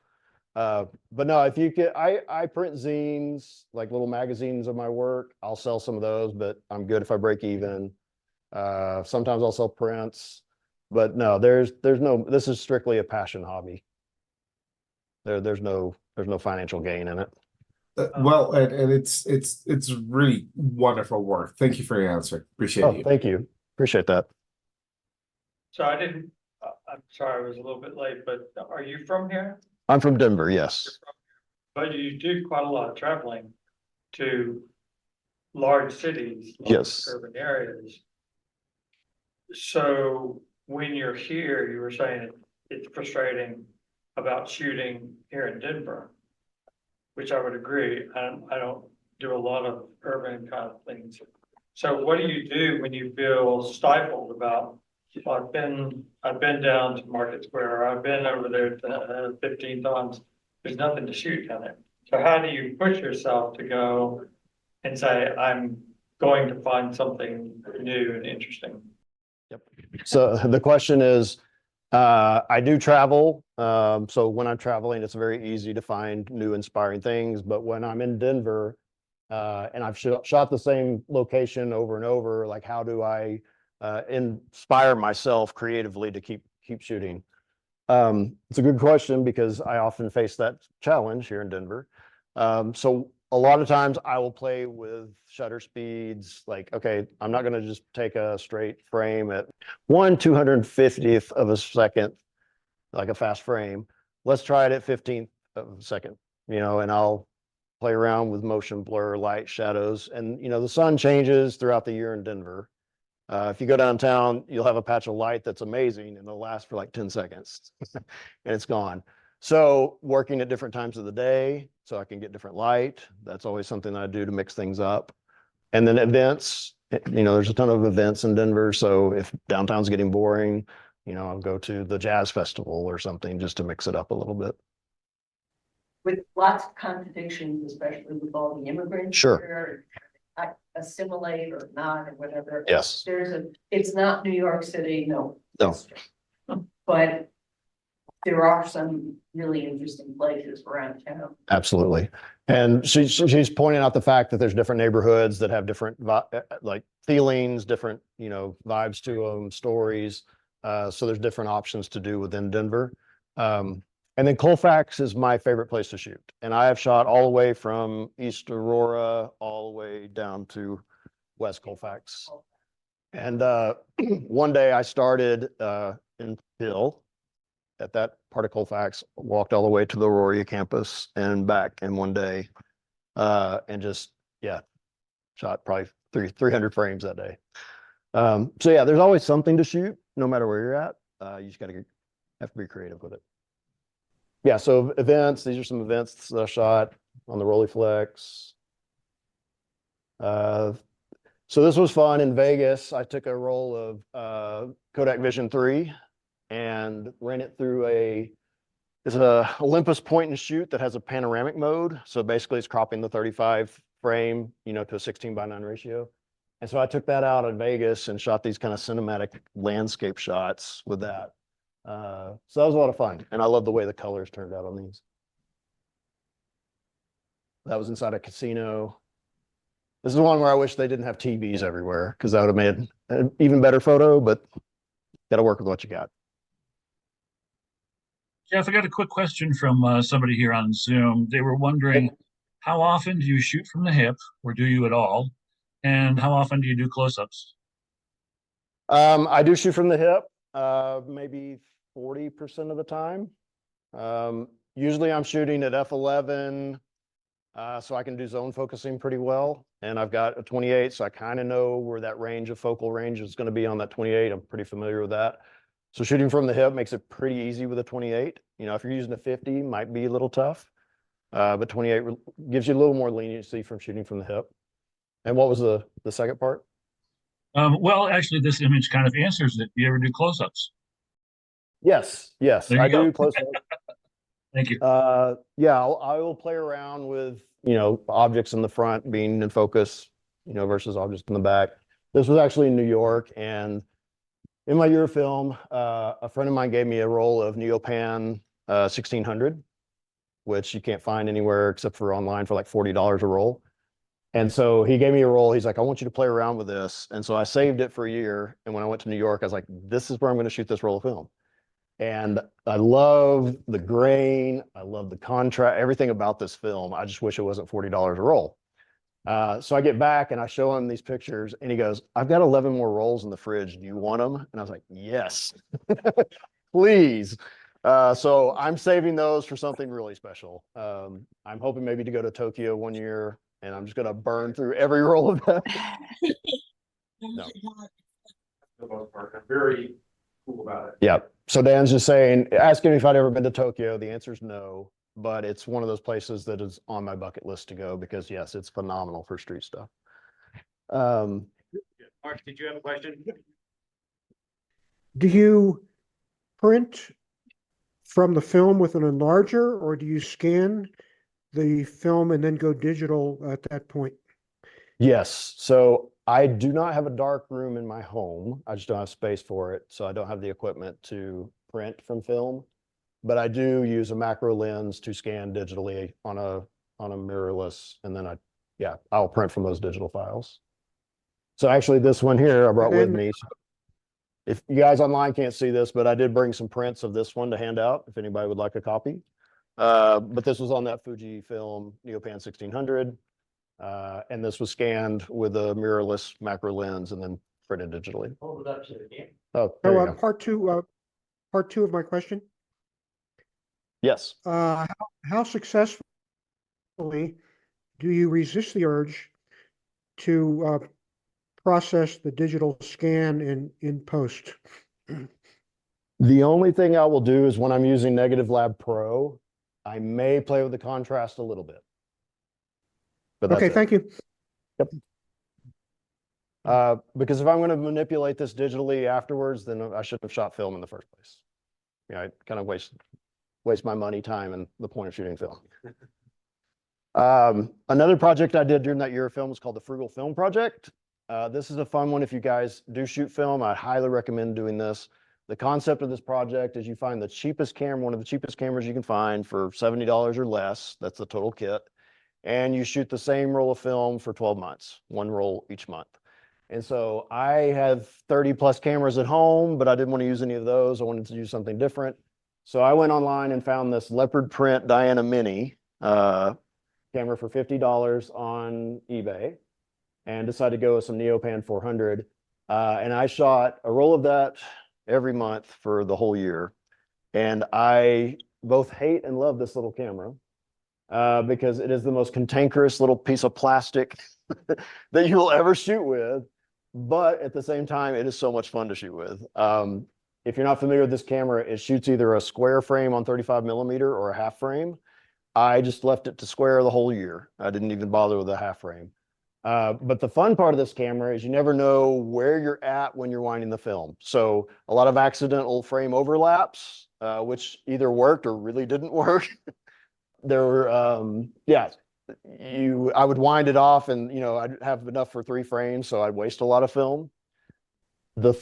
But no, if you could, I print zines, like little magazines of my work. I'll sell some of those, but I'm good if I break even. Sometimes I'll sell prints, but no, there's no, this is strictly a passion hobby. There's no financial gain in it. well, and it's really wonderful work. Thank you for your answer. Appreciate Oh, you. thank you. Appreciate that. So I'm sorry, I was a little bit late, but are you from here? I'm from Denver, yes. But you do quite a lot of traveling to large cities, large Yes. urban areas. So when you're here, you were saying it's frustrating about shooting here in Denver, which I would agree. I don't do a lot of urban kind of things. So what do you do when you feel stifled about, I've been down to Market Square, I've been over there 15 times, there's nothing to shoot down there. So how do you push yourself to go and say, I'm going to find something new and interesting? Yep. So the question is, I do travel. So when I'm traveling, it's very easy to find new inspiring things. But when I'm in Denver, and I've shot the same location over and over, like how do I inspire myself creatively to keep shooting? It's a good question because I often face that challenge here in Denver. So a lot of times I will play with shutter speeds. Like, okay, I'm not going to just take a straight frame at 1/250th of a second, like a fast frame. Let's try it at 15th of a second, you know, and I'll play around with motion blur, light, shadows. And, you know, the sun changes throughout the year in Denver. If you go downtown, you'll have a patch of light that's amazing and it'll last for like 10 seconds and it's gone. So working at different times of the day so I can get different light. That's always something that I do to mix things up. And then events, you know, there's a ton of events in Denver. So if downtown's getting boring, you know, I'll go to the jazz festival or something just to mix it up a little bit. With lots of contradictions, especially with all the immigrants. Sure. Here, assimilate or not or whatever. Yes. It's not New York City, no. No. But there are some really interesting places around town. Absolutely. And she's pointing out the fact that there's different neighborhoods that have different like feelings, different, you know, vibes to them, stories. So there's different options to do within Denver. And then Colfax is my favorite place to shoot. And I have shot all the way from East Aurora all the way down to West Colfax. And one day I started in Hill at that part of Colfax, walked all the way to the Aurora campus and back in one day. And just, yeah, shot probably 300 frames that day. So yeah, there's always something to shoot no matter where you're at. You just got to Have to be creative with it. Yeah, so events, these are some events that I shot on the Rolleiflex. So this was fun in Vegas. I took a roll of Kodak Vision 3 and ran it through it's a Olympus point and shoot that has a panoramic mode. So basically it's cropping the 35 frame, to a 16:9 ratio. And so I took that out in Vegas and shot these kind of cinematic landscape shots with that. So that was a lot of fun. And I love the way the colors turned out on these. That was inside a casino. This is one where I wish they didn't have TVs everywhere because that would have made an even better photo, but got to work with what you got. Jeff, I got a quick question from somebody here on Zoom. They were wondering, how often do you shoot from the hip, or do you at all? And how often do you do close-ups? I do shoot from the hip, maybe 40% of the time. Usually I'm shooting at f11, so I can do zone focusing pretty well. And I've got a 28, so I kind of know where that range of focal range is going to be on that 28. I'm pretty familiar with that. So shooting from the hip makes it pretty easy with a 28. If you're using a 50, might be a little tough, but 28 gives you a little more leniency from shooting from the hip. And what was the second part? Well, actually, this image kind of answers it. Do you ever do close-ups? Yes, There you I go. do close up. Thank you. Yeah, I will play around with, objects in the front being in focus, versus objects in the back. This was actually in New York, and in my Eurofilm, a friend of mine gave me a roll of Neopan 1600, which you can't find anywhere except for online for like $40 a roll. And so he gave me a roll. He's like, I want you to play around with this. And so I saved it for a year. And when I went to New York, I was like, this is where I'm going to shoot this roll of film. And I love the grain. I love the contrast, everything about this film. I just wish it wasn't $40 a roll. So I get back and I show him these pictures and he goes, I've got 11 more rolls in the fridge. Do you want them? And I was like, yes, please. So I'm saving those for something really special. I'm hoping maybe to go to Tokyo one year and I'm just going to burn through every roll of that. No. For the most part, I'm very cool about it. Yeah. So Dan's just saying, asking me if I'd ever been to Tokyo. The answer is no, but it's one of those places that is on my bucket list to go because yes, it's phenomenal for street stuff. Mark, did you have a question? Do you print from the film with an enlarger, or do you scan the film and then go digital at that point? Yes. So I do not have a dark room in my home. I just don't have space for it. So I don't have the equipment to print from film, but I do use a macro lens to scan digitally on a mirrorless. And then I'll print from those digital files. So actually this one here I brought with me. So if you guys online can't see this, but I did bring some prints of this one to hand out if anybody would like a copy. But this was on that Fujifilm Neopan 1600. And this was scanned with a mirrorless macro lens and then printed digitally. Hold it up to the game. Oh, there you go. Part two of my question. Yes. How successfully do you resist the urge to process the digital scan in post? The only thing I will do is when I'm using Negative Lab Pro, I may play with the contrast a little bit. But that's Okay, it. thank you. Yep. Because if I'm going to manipulate this digitally afterwards, then I shouldn't have shot film in the first place. I kind of waste my money, time, and the point of shooting film. Another project I did during that year of film was called the Frugal Film Project. This is a fun one. If you guys do shoot film, I highly recommend doing this. The concept of this project is you find the cheapest camera, one of the cheapest cameras you can find for $70 or less. That's the total kit. And you shoot the same roll of film for 12 months, one roll each month. And so I have 30 plus cameras at home, but I didn't want to use any of those. I wanted to do something different. So I went online and found this leopard print Diana Mini camera for $50 on eBay and decided to go with some Neopan 400. And I shot a roll of that every month for the whole year. And I both hate and love this little camera. Because it is the most cantankerous little piece of plastic that you will ever shoot with. But at the same time, it is so much fun to shoot with. if you're not familiar with this camera, it shoots either a square frame on 35 millimeter or a half frame. I just left it to square the whole year. I didn't even bother with a half frame. But the fun part of this camera is you never know where you're at when you're winding the film. So a lot of accidental frame overlaps, which either worked or really didn't work. There were, yeah, I would wind it off and, you know, I'd have enough for 3 frames, so I'd waste a lot of film. The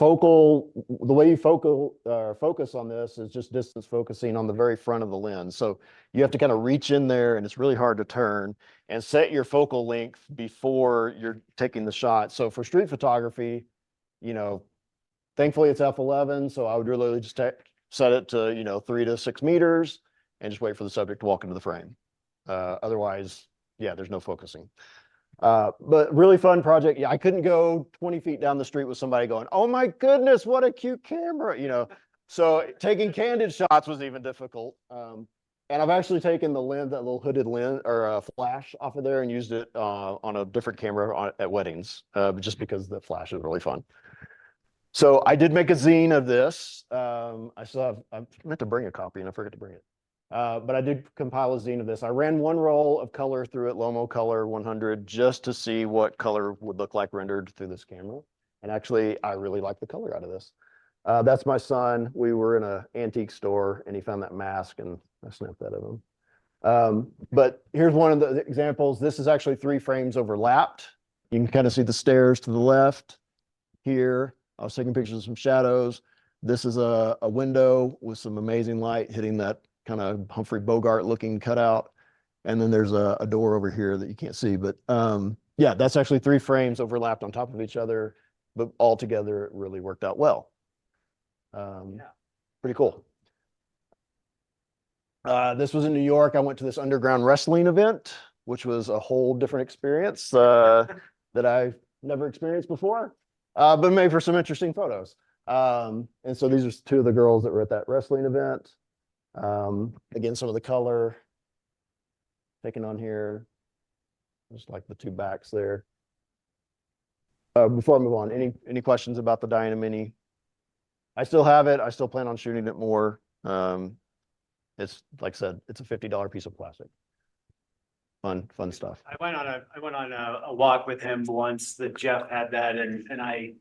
way you focus on this is just distance focusing on the very front of the lens. So you have to kind of reach in there, and it's really hard to turn and set your focal length before you're taking the shot. So for street photography, you know, thankfully it's f11, so I would really just set it to, you know, 3 to 6 meters and just wait for the subject to walk into the frame. Otherwise, yeah, there's no focusing. But really fun project. Yeah, I couldn't go 20 feet down the street with somebody going, "Oh my goodness, what a cute camera," you know. So taking candid shots was even difficult. And I've actually taken the lens, that little hooded lens or flash off of there, and used it on a different camera at weddings, just because the flash is really fun. So I did make a zine of this. I meant to bring a copy and I forgot to bring it. But I did compile a zine of this. I ran 1 roll of color through it, Lomo Color 100, just to see what color would look like rendered through this camera. And actually, I really like the color out of this. That's my son. We were in an antique store and he found that mask and I snapped that of him. But here's one of the examples. This is actually 3 frames overlapped. You can kind of see the stairs to the left here. I was taking pictures of some shadows. This is a window with some amazing light hitting that kind of Humphrey Bogart looking cutout. And then there's a door over here that you can't see. But yeah, that's actually 3 frames overlapped on top of each other, but all together it really worked out well. Pretty cool. This was in New York. I went to this underground wrestling event, which was a whole different experience that I've never experienced before, but made for some interesting photos. And so these are 2 of the girls that were at that wrestling event. Again, some of the color taken on here, just like the 2 backs there. Before I move on, any questions about the Diana Mini? I still have it. I still plan on shooting it more. It's like I said, it's a $50 piece of plastic. Fun stuff. I went on a walk with him once that Jeff had that, and I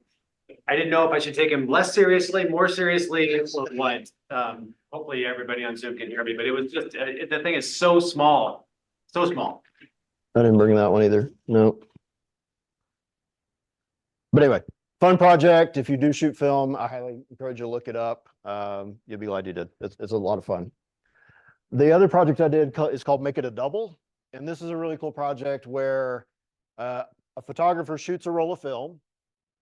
didn't know if I should take him less seriously, more seriously, or what. Hopefully everybody on Zoom can hear me, but it was just, the thing is so small, so small. I didn't bring that one either. No. But anyway, fun project. If you do shoot film, I highly encourage you to look it up. You'll be glad you did. It's a lot of fun. The other project I did is called Make It a Double. And this is a really cool project where a photographer shoots a roll of film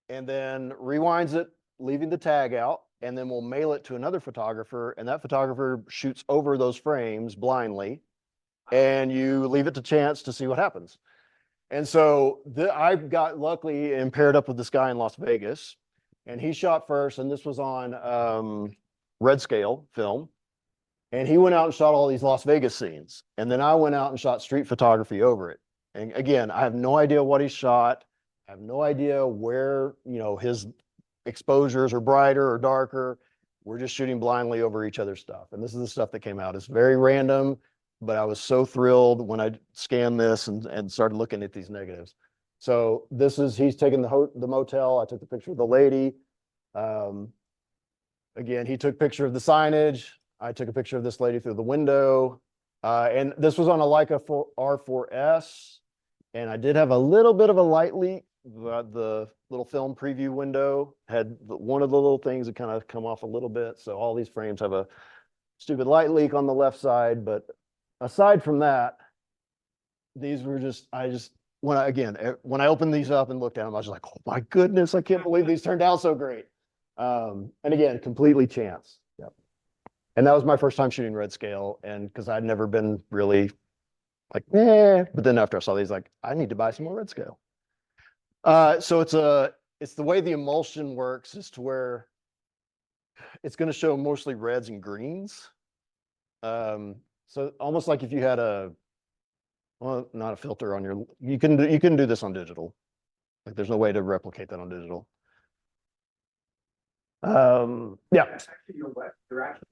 and then rewinds it, leaving the tag out, and then we'll mail it to another photographer, and that photographer shoots over those frames blindly, and you leave it to chance to see what happens. And so I got lucky and paired up with this guy in Las Vegas, and he shot first, and this was on red scale film. And he went out and shot all these Las Vegas scenes. And then I went out and shot street photography over it. And again, I have no idea what he shot. I have no idea where, you know, his exposures are brighter or darker. We're just shooting blindly over each other's stuff. And this is the stuff that came out. It's very random, but I was so thrilled when I scanned this and started looking at these negatives. So this is, he's taking the motel. I took the picture of the lady. Again, he took a picture of the signage. I took a picture of this lady through the window. And this was on a Leica R4S. And I did have a little bit of a light leak. The little film preview window had one of the little things that kind of come off a little bit. So all these frames have a stupid light leak on the left side. But aside from that, these were just, when I opened these up and looked at them, I was like, oh my goodness, I can't believe these turned out so great. And again, completely chance. Yep. And that was my first time shooting red scale. And because I'd never been really like, but then after I saw these, like, I need to buy some more red scale. So it's the way the emulsion works is to where it's going to show mostly reds and greens. So almost like if you had well, not a filter on your, you can do this on digital. Like there's no way to replicate that on digital. Yeah, Actually, you're wet, you're actually.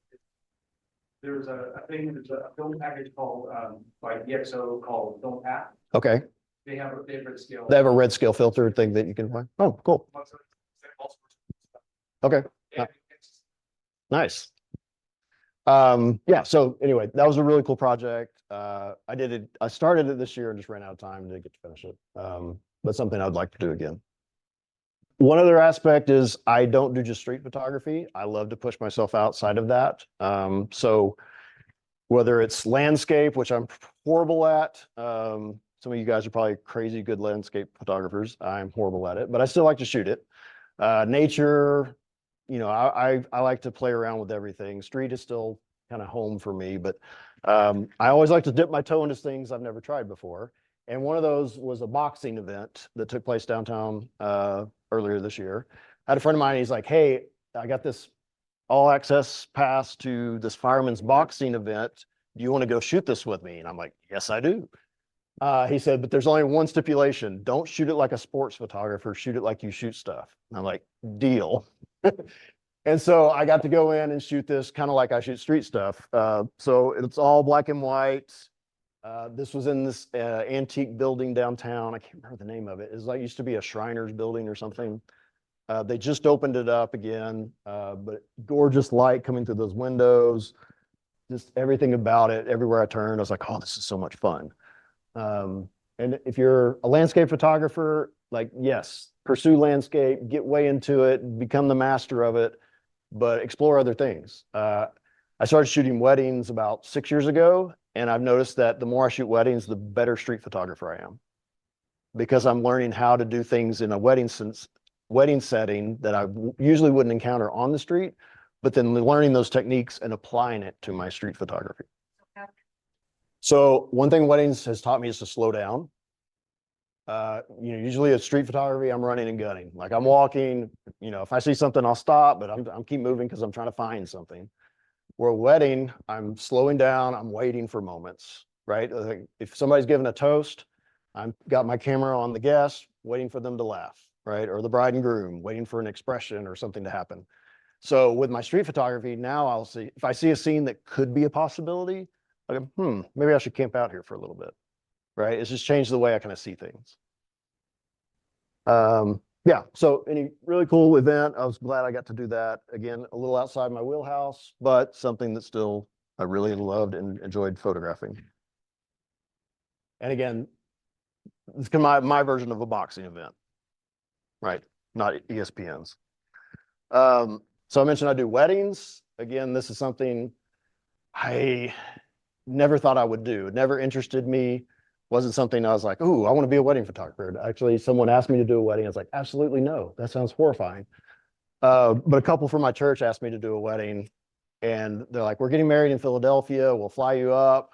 There's a thing, there's a film package called, by DxO called Film Pack. okay. They have a red scale. They have a red scale filter thing that you can find. Oh, cool. Okay, nice. Yeah, so anyway, that was a really cool project. I started it this year and just ran out of time to get to finish it. But something I'd like to do again. One other aspect is I don't do just street photography. I love to push myself outside of that. So whether it's landscape, which I'm horrible at, some of you guys are probably crazy good landscape photographers. I'm horrible at it, but I still like to shoot it. Nature, you know, I like to play around with everything. Street is still kind of home for me, but I always like to dip my toe into things I've never tried before. And one of those was a boxing event that took place downtown earlier this year. I had a friend of mine, he's like, hey, I got this all access pass to this fireman's boxing event. Do you want to go shoot this with me? And I'm like, yes, I do. He said, but there's only one stipulation. Don't shoot it like a sports photographer, shoot it like you shoot stuff. And I'm like, deal. And so I got to go in and shoot this kind of like I shoot street stuff. So it's all black and white. This was in this antique building downtown. I can't remember the name of it. It's like used to be a Shriners building or something. They just opened it up again, but gorgeous light coming through those windows. Just everything about it. Everywhere I turned, I was like, oh, this is so much fun. And if you're a landscape photographer, like, yes, pursue landscape, get way into it, become the master of it, but explore other things. I started shooting weddings about 6 years ago, and I've noticed that the more I shoot weddings, the better street photographer I am, because I'm learning how to do things in a wedding setting that I usually wouldn't encounter on the street, but then learning those techniques and applying it to my street photography. So one thing weddings has taught me is to slow down. You know, usually at street photography, I'm running and gunning. Like I'm walking, you know, if I see something, I'll stop, but I'm keep moving because I'm trying to find something. Where a wedding, I'm slowing down, I'm waiting for moments, right? Like if somebody's giving a toast, I've got my camera on the guest, waiting for them to laugh, right? Or the bride and groom, waiting for an expression or something to happen. So with my street photography, now I'll see, if I see a scene that could be a possibility, I go, maybe I should camp out here for a little bit, right? It's just changed the way I kind of see things. Yeah, so any really cool event, I was glad I got to do that. Again, a little outside my wheelhouse, but something that still I really loved and enjoyed photographing. And again, it's kind of my version of a boxing event, right? Not ESPN's. So I mentioned I do weddings. Again, this is something I never thought I would do. It never interested me. Wasn't something I was like, ooh, I want to be a wedding photographer. Actually, someone asked me to do a wedding. I was like, absolutely no. That sounds horrifying. But a couple from my church asked me to do a wedding. And they're like, we're getting married in Philadelphia. We'll fly you up.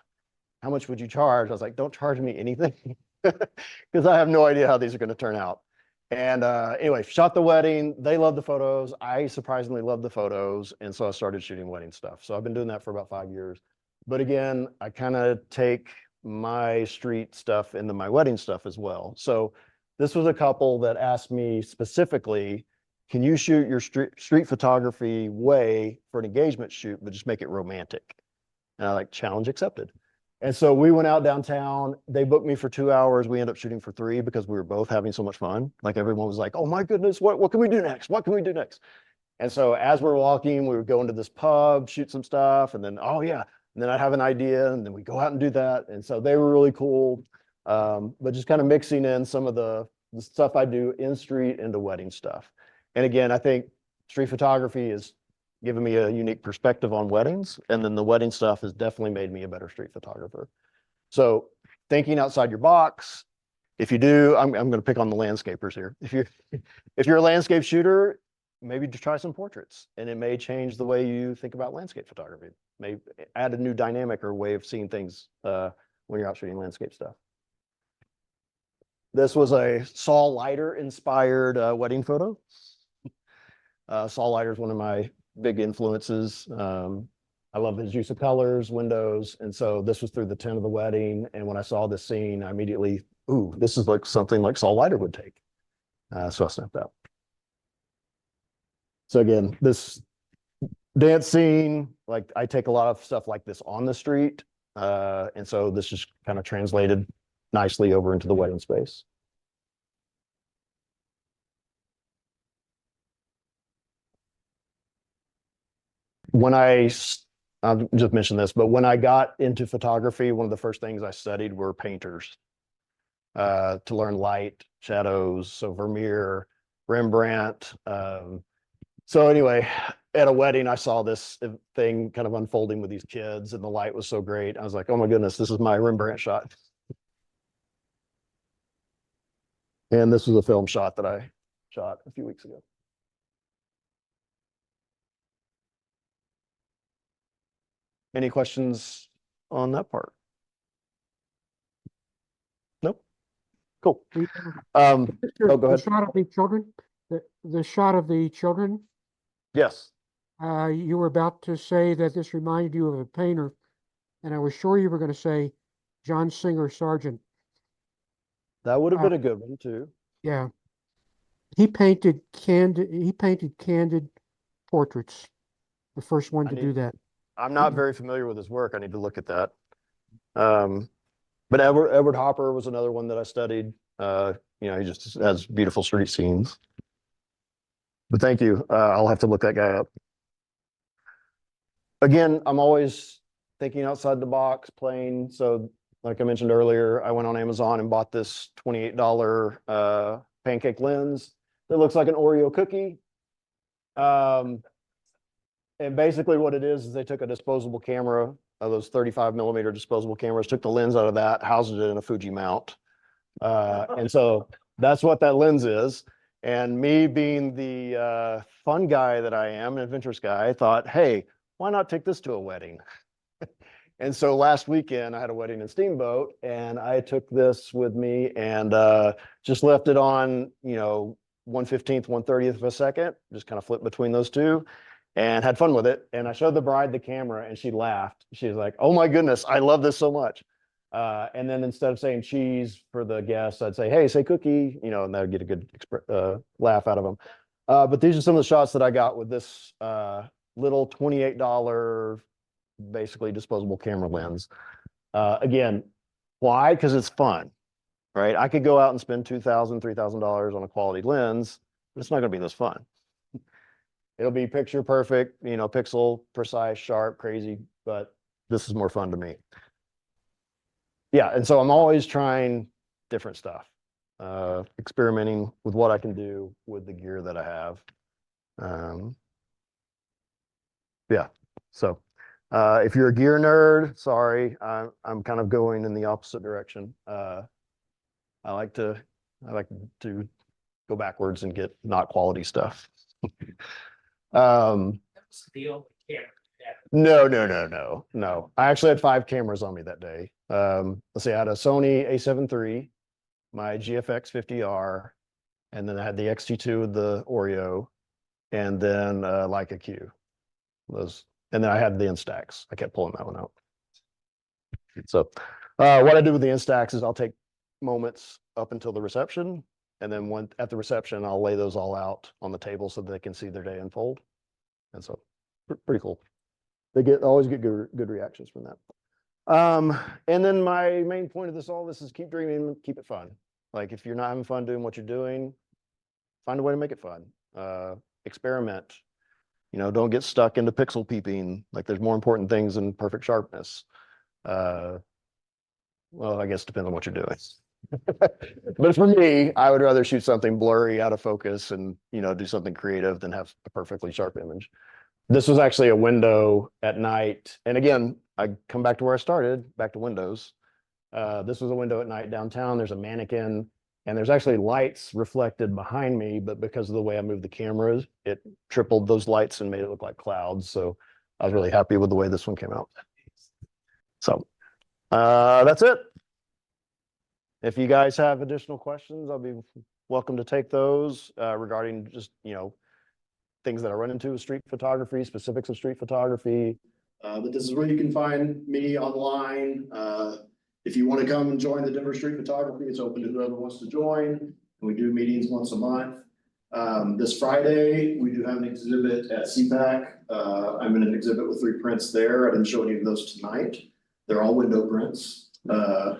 How much would you charge? I was like, don't charge me anything because I have no idea how these are going to turn out. And anyway, shot the wedding. They loved the photos. I surprisingly loved the photos. And so I started shooting wedding stuff. So I've been doing that for about 5 years. But again, I kind of take my street stuff into my wedding stuff as well. So this was a couple that asked me specifically, can you shoot your street photography way for an engagement shoot, but just make it romantic? And I like, challenge accepted. And so we went out downtown. They booked me for 2 hours. We ended up shooting for 3 because we were both having so much fun. Like everyone was like, oh my goodness, what can we do next? What can we do next? And so as we're walking, we would go into this pub, shoot some stuff, and then, oh yeah, and then I'd have an idea, and then we go out and do that. And so they were really cool. But just kind of mixing in some of the stuff I do in street into wedding stuff. And again, I think street photography has given me a unique perspective on weddings. And then the wedding stuff has definitely made me a better street photographer. So thinking outside your box, if you do, I'm going to pick on the landscapers here. If you're a landscape shooter, maybe to try some portraits, and it may change the way you think about landscape photography. May add a new dynamic or way of seeing things when you're out shooting landscape stuff. This was a Saul Leiter inspired wedding photo. Saul Leiter is one of my big influences. I love his use of colors, windows, and so this was through the tent of the wedding. And when I saw this scene, I immediately, ooh, this is like something like Saul Leiter would take. So I snapped out. So again, this dance scene, like I take a lot of stuff like this on the street. And so this just kind of translated nicely over into the wedding space. When I just mentioned this, but when I got into photography, one of the first things I studied were painters to learn light, shadows, so Vermeer, Rembrandt. So anyway, at a wedding, I saw this thing kind of unfolding with these kids, and the light was so great. I was like, oh my goodness, this is my Rembrandt shot. And this was a film shot that I shot a few weeks ago. Any questions on that part? Nope. Cool. Oh, go The ahead. shot of the children, the shot of the children, Yes. you were about to say that this reminded you of a painter, and I was sure you were going to say John Singer Sargent. That would have been a good one too. Yeah. He painted candid portraits. The first one to do that. I'm not very familiar with his work. I need to look at that. But Edward Hopper was another one that I studied. You know, he just has beautiful street scenes. But thank you. I'll have to look that guy up. Again, I'm always thinking outside the box, playing. So like I mentioned earlier, I went on Amazon and bought this $28 pancake lens that looks like an Oreo cookie. And basically what it is they took a disposable camera, those 35mm disposable cameras, took the lens out of that, housed it in a Fuji mount. And so that's what that lens is. And me being the fun guy that I am, an adventurous guy, I thought, hey, why not take this to a wedding? And so last weekend I had a wedding in Steamboat, and I took this with me and just left it on, you know, 1/15th, 1/30th of a second, just kind of flipped between those two and had fun with it. And I showed the bride the camera and she laughed. She was like, oh my goodness, I love this so much. And then instead of saying cheese for the guests, I'd say, hey, say cookie, you know, and that would get a good laugh out of them. But these are some of the shots that I got with this little $28, basically disposable camera lens. Again, why? Because it's fun, right? I could go out and spend $2,000, $3,000 on a quality lens, but it's not going to be this fun. It'll be picture perfect, you know, pixel precise, sharp, crazy, but this is more fun to me. Yeah, and so I'm always trying different stuff, experimenting with what I can do with the gear that I have. Yeah, so if you're a gear nerd, sorry, I'm kind of going in the opposite direction. I like to go backwards and get not quality stuff. No. I actually had 5 cameras on me that day. Let's see, I had a Sony A7 III, my GFX 50R, and then I had the X-T2 with the Oreo, and then Leica Q. And then I had the Instax. I kept pulling that one out. So what I do with the Instax is I'll take moments up until the reception, and then at the reception, I'll lay those all out on the table so that they can see their day unfold. And so pretty cool. They always get good reactions from that. And then my main point of all this is keep dreaming, keep it fun. Like if you're not having fun doing what you're doing, find a way to make it fun. Experiment. You know, don't get stuck into pixel peeping. Like there's more important things than perfect sharpness. Well, I guess it depends on what you're doing. But for me, I would rather shoot something blurry out of focus and, you know, do something creative than have a perfectly sharp image. This was actually a window at night. And again, I come back to where I started, back to windows. This was a window at night downtown. There's a mannequin and there's actually lights reflected behind me, but because of the way I moved the cameras, it tripled those lights and made it look like clouds. So I was really happy with the way this one came out. So that's it. If you guys have additional questions, I'll be welcome to take those regarding just, you know, things that I run into with street photography, specifics of street photography. But this is where you can find me online. If you want to come and join the Denver Street Photography, it's open to whoever wants to join. We do meetings once a month. This Friday, we do have an exhibit at CPAC. I'm in an exhibit with 3 prints there. I didn't show any of those tonight. They're all window prints. I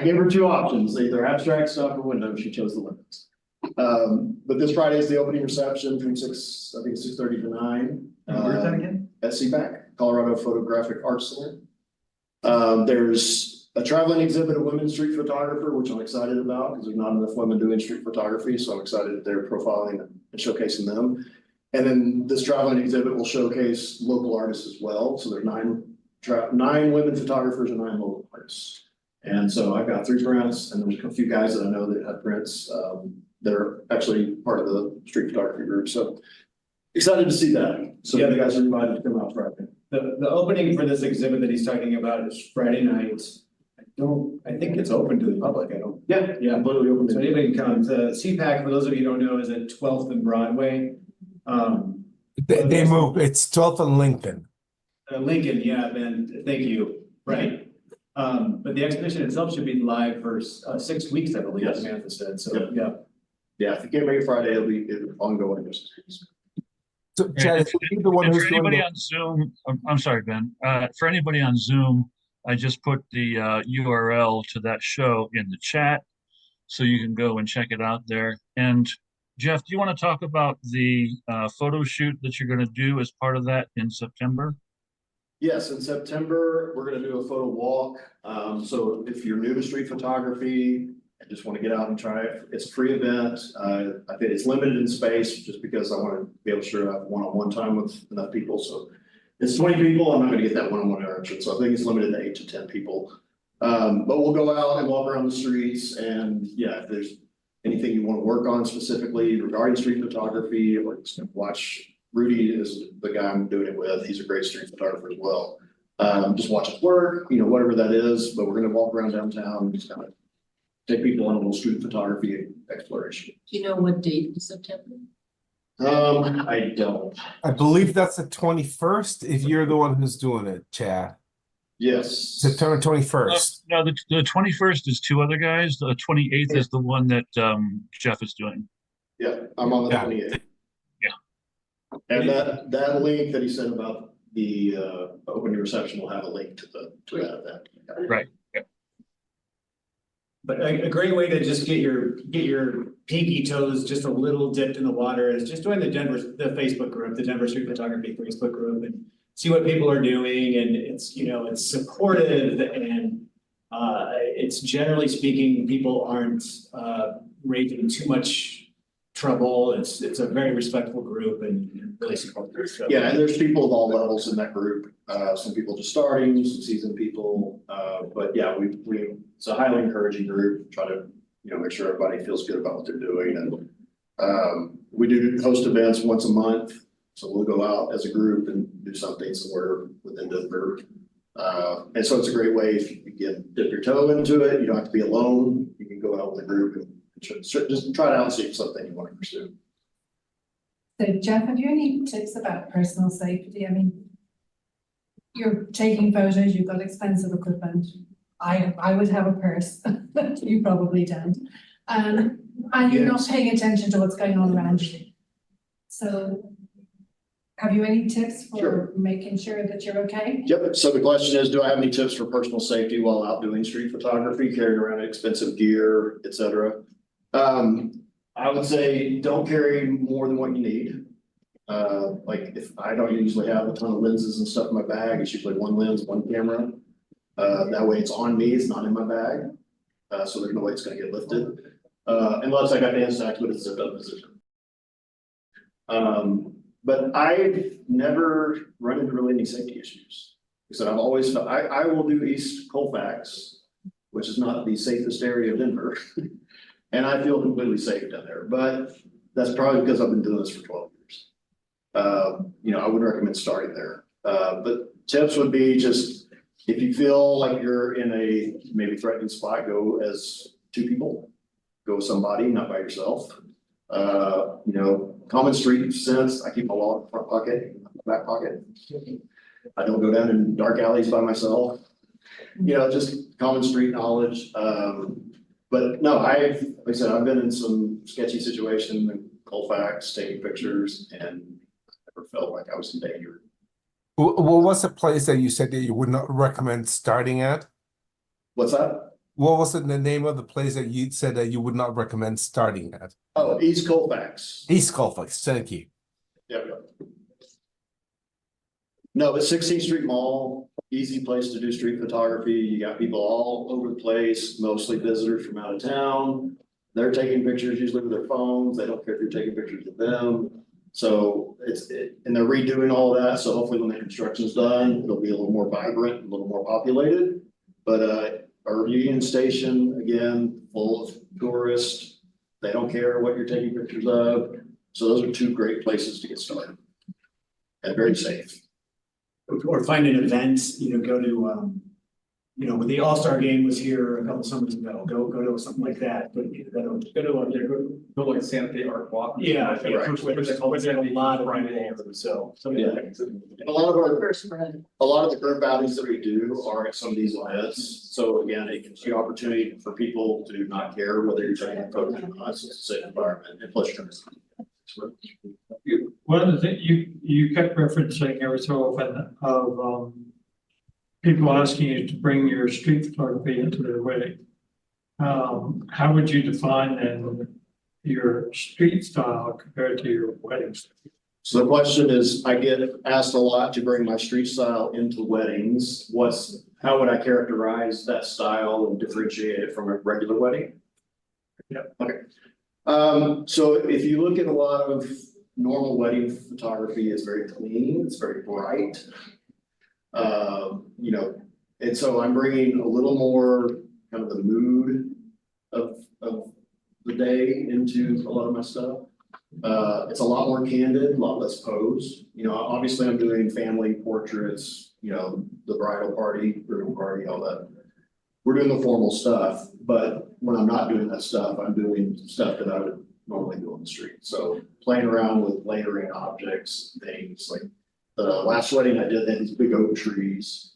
gave her 2 options, either abstract stuff or window. She chose the windows. But this Friday is the opening reception from 6:30 to 9. Where's that again? At CPAC, Colorado Photographic Arts Center. There's a traveling exhibit of women's street photographer, which I'm excited about because there's not enough women doing street photography. So I'm excited that they're profiling and showcasing them. And then this traveling exhibit will showcase local artists as well. So there's 9 women photographers and 9 local artists. And so I've got 3 prints, and there's a few guys that I know that have prints. They're actually part of the street photography group. So excited to see that. So Yeah. the guys are invited to come out Friday. The opening for this exhibit that he's talking about is Friday night. I think it's open to the public. Yeah, Completely open. so anybody can come. The CPAC, for those of you who don't know, is at 12th and Broadway. They move, it's 12th and Lincoln. Lincoln, yeah, Ben, thank you, right. But the exhibition itself should be live for 6 weeks, I believe, as Yes. Samantha said, so, Yep. yeah. Yeah, if you can't make it Friday, it'll be ongoing. So Chad, is he the one And who's for doing anybody the, on Zoom, I'm sorry, Ben, for anybody on Zoom, I just put the URL to that show in the chat, so you can go and check it out there. And Jeff, do you want to talk about the photo shoot that you're going to do as part of that in September? Yes, in September, we're gonna do a photo walk. So if you're new to street photography and just want to get out and try it, it's a free event. I think it's limited in space just because I want to be able to sure have one-on-one time with enough people. So it's 20 people. I'm not gonna get that one-on-one interaction. So I think it's limited to 8 to 10 people. But we'll go out and walk around the streets, and yeah, if there's anything you want to work on specifically regarding street photography, or just watch. Rudy is the guy I'm doing it with. He's a great street photographer as well. Just watch his work, whatever that is, but we're gonna walk around downtown and just kind of take people on a little street photography exploration. Do you know what date in September? I don't. I believe that's the 21st, if you're the one who's doing it, Chad. Yes. September 21st. No, the 21st is 2 other guys. The 28th is the one that Jeff is doing. Yeah, I'm on the Yeah. 28th. Yeah. And that link that he said about the opening reception will have a link to that event. Right. But a great way to just get your pinky toes just a little dipped in the water is just join the Facebook group, the Denver Street Photography Facebook group, and see what people are doing. And it's, it's supportive, and it's generally speaking, people aren't raising too much trouble. It's a very respectful group and really supportive. So. Yeah, and there's people of all levels in that group. Some people just starting, some seasoned people. But yeah, it's a highly encouraging group. Try to, make sure everybody feels good about what they're doing. And we do host events once a month. So we'll go out as a group and do something somewhere within Denver. And so it's a great way if you can dip your toe into it. You don't have to be alone. You can go out with a group and just try it out and see if it's something you want to pursue. So Jeff, have you any tips about personal safety? I mean, you're taking photos, you've got expensive equipment. I would have a purse, you probably don't. And you're not paying attention to what's going on around you. So have you any tips for Sure. making sure that you're okay? Yep. So the question is, do I have any tips for personal safety while out doing street photography, carrying around expensive gear, et cetera? I would say don't carry more than what you need. Like if I don't usually have a ton of lenses and stuff in my bag, it's usually 1 lens, 1 camera. That way it's on me, it's not in my bag. So there's no way it's gonna get lifted. Unless I got the Instax with a zipped up position. But I've never run into really any safety issues. Because I've always, I will do East Colfax, which is not the safest area of Denver. And I feel completely safe down there, but that's probably because I've been doing this for 12 years. I wouldn't recommend starting there. But tips would be just, if you feel like you're in a maybe threatening spot, go as 2 people, go with somebody, not by yourself. Common street sense, I keep my wallet in the front pocket, back pocket. I don't go down in dark alleys by myself. Just common street knowledge. But no, like I said, I've been in some sketchy situations in Colfax, taking pictures, and never felt like I was in danger. What was the place that you said that you would not recommend starting at? What's that? What was the name of the place that you said that you would not recommend starting at? Oh, East Colfax. East Colfax, thank you. Yep. No, but 16th Street Mall, easy place to do street photography. You got people all over the place, mostly visitors from out of town. They're taking pictures usually with their phones. They don't care if you're taking pictures of them. So and they're redoing all of that. So hopefully when the construction's done, it'll be a little more vibrant, a little more populated. But our Union Station, again, full of tourists. They don't care what you're taking pictures of. So those are two great places to get started. And very safe. Or find an event, go to, when the All-Star game was here a couple summers ago, go to something like that, but Go like Santa Fe Art Walk. yeah, Right. there's a lot of people, so. Yeah. And a lot of the group outings that we do are at some of these events. So again, it gives you opportunity for people to not care whether you're taking a photo or not. It's a safe environment and plus One of the things you kept referencing every so often of people asking you to bring your street photography into their wedding. How would you define then your street style compared to your wedding style? So the question is, I get asked a lot to bring my street style into weddings. How would I characterize that style and differentiate it from a regular wedding? Yeah. Okay. So if you look at a lot of normal wedding photography, it's very clean, it's very bright. And so I'm bringing a little more kind of the mood of the day into a lot of my stuff. It's a lot more candid, a lot less posed. Obviously I'm doing family portraits, the bridal party, groom party, all that. We're doing the formal stuff, but when I'm not doing that stuff, I'm doing stuff that I would normally do on the street. So playing around with layering objects, things like the last wedding I did, they had these big oak trees.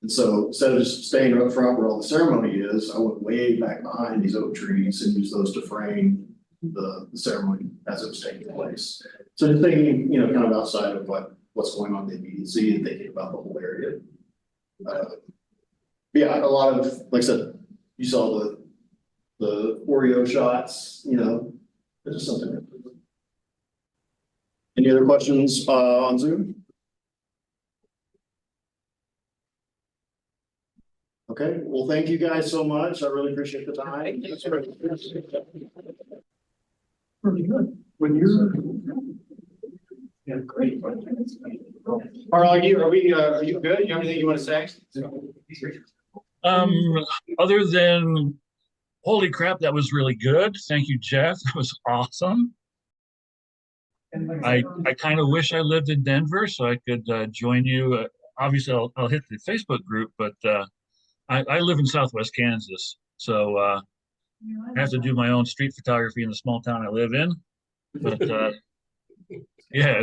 And so instead of just staying up front where all the ceremony is, I went way back behind these oak trees and used those to frame the ceremony as it was taking place. So just thinking, kind of outside of what's going on in the immediacy and thinking about the whole area. Yeah, a lot of, like I said, you saw the Oreo shots, there's just something. Any other questions on Zoom? Okay, well, thank you guys so much. I really appreciate the time. Pretty good. When you're. Yeah, great. Carl, are you good? You have anything you want to say? Other than, holy crap, that was really good. Thank you, Jeff. That was awesome. I kind of wish I lived in Denver so I could join you. Obviously, I'll hit the Facebook group, but I live in Southwest Kansas, so I have to do my own street photography in the small town I live in. But yeah,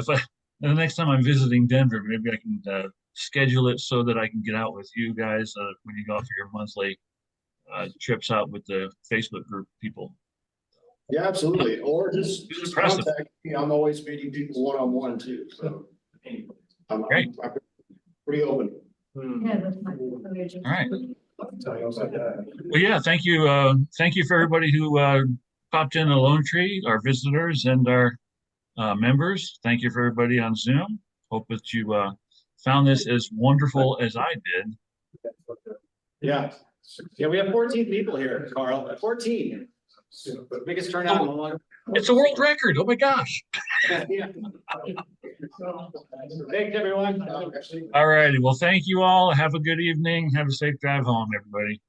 the next time I'm visiting Denver, maybe I can schedule it so that I can get out with you guys when you go for your monthly trips out with the Facebook group people. Yeah, absolutely. Or just Impressive. contact me. I'm always meeting people one-on-one too, so. I'm Great. pretty open. Yeah, that's my. All right. Well, yeah, thank you. Thank you for everybody who popped in the Lone Tree, our visitors and our members. Thank you for everybody on Zoom. Hope that you found this as wonderful as I did. Yeah. Yeah, we have 14 people here, Carl. 14. Biggest turnout in a long. It's a world record. Oh my gosh. Yeah. Thanks, everyone. All righty. Well, thank you all. Have a good evening. Have a safe drive home, everybody.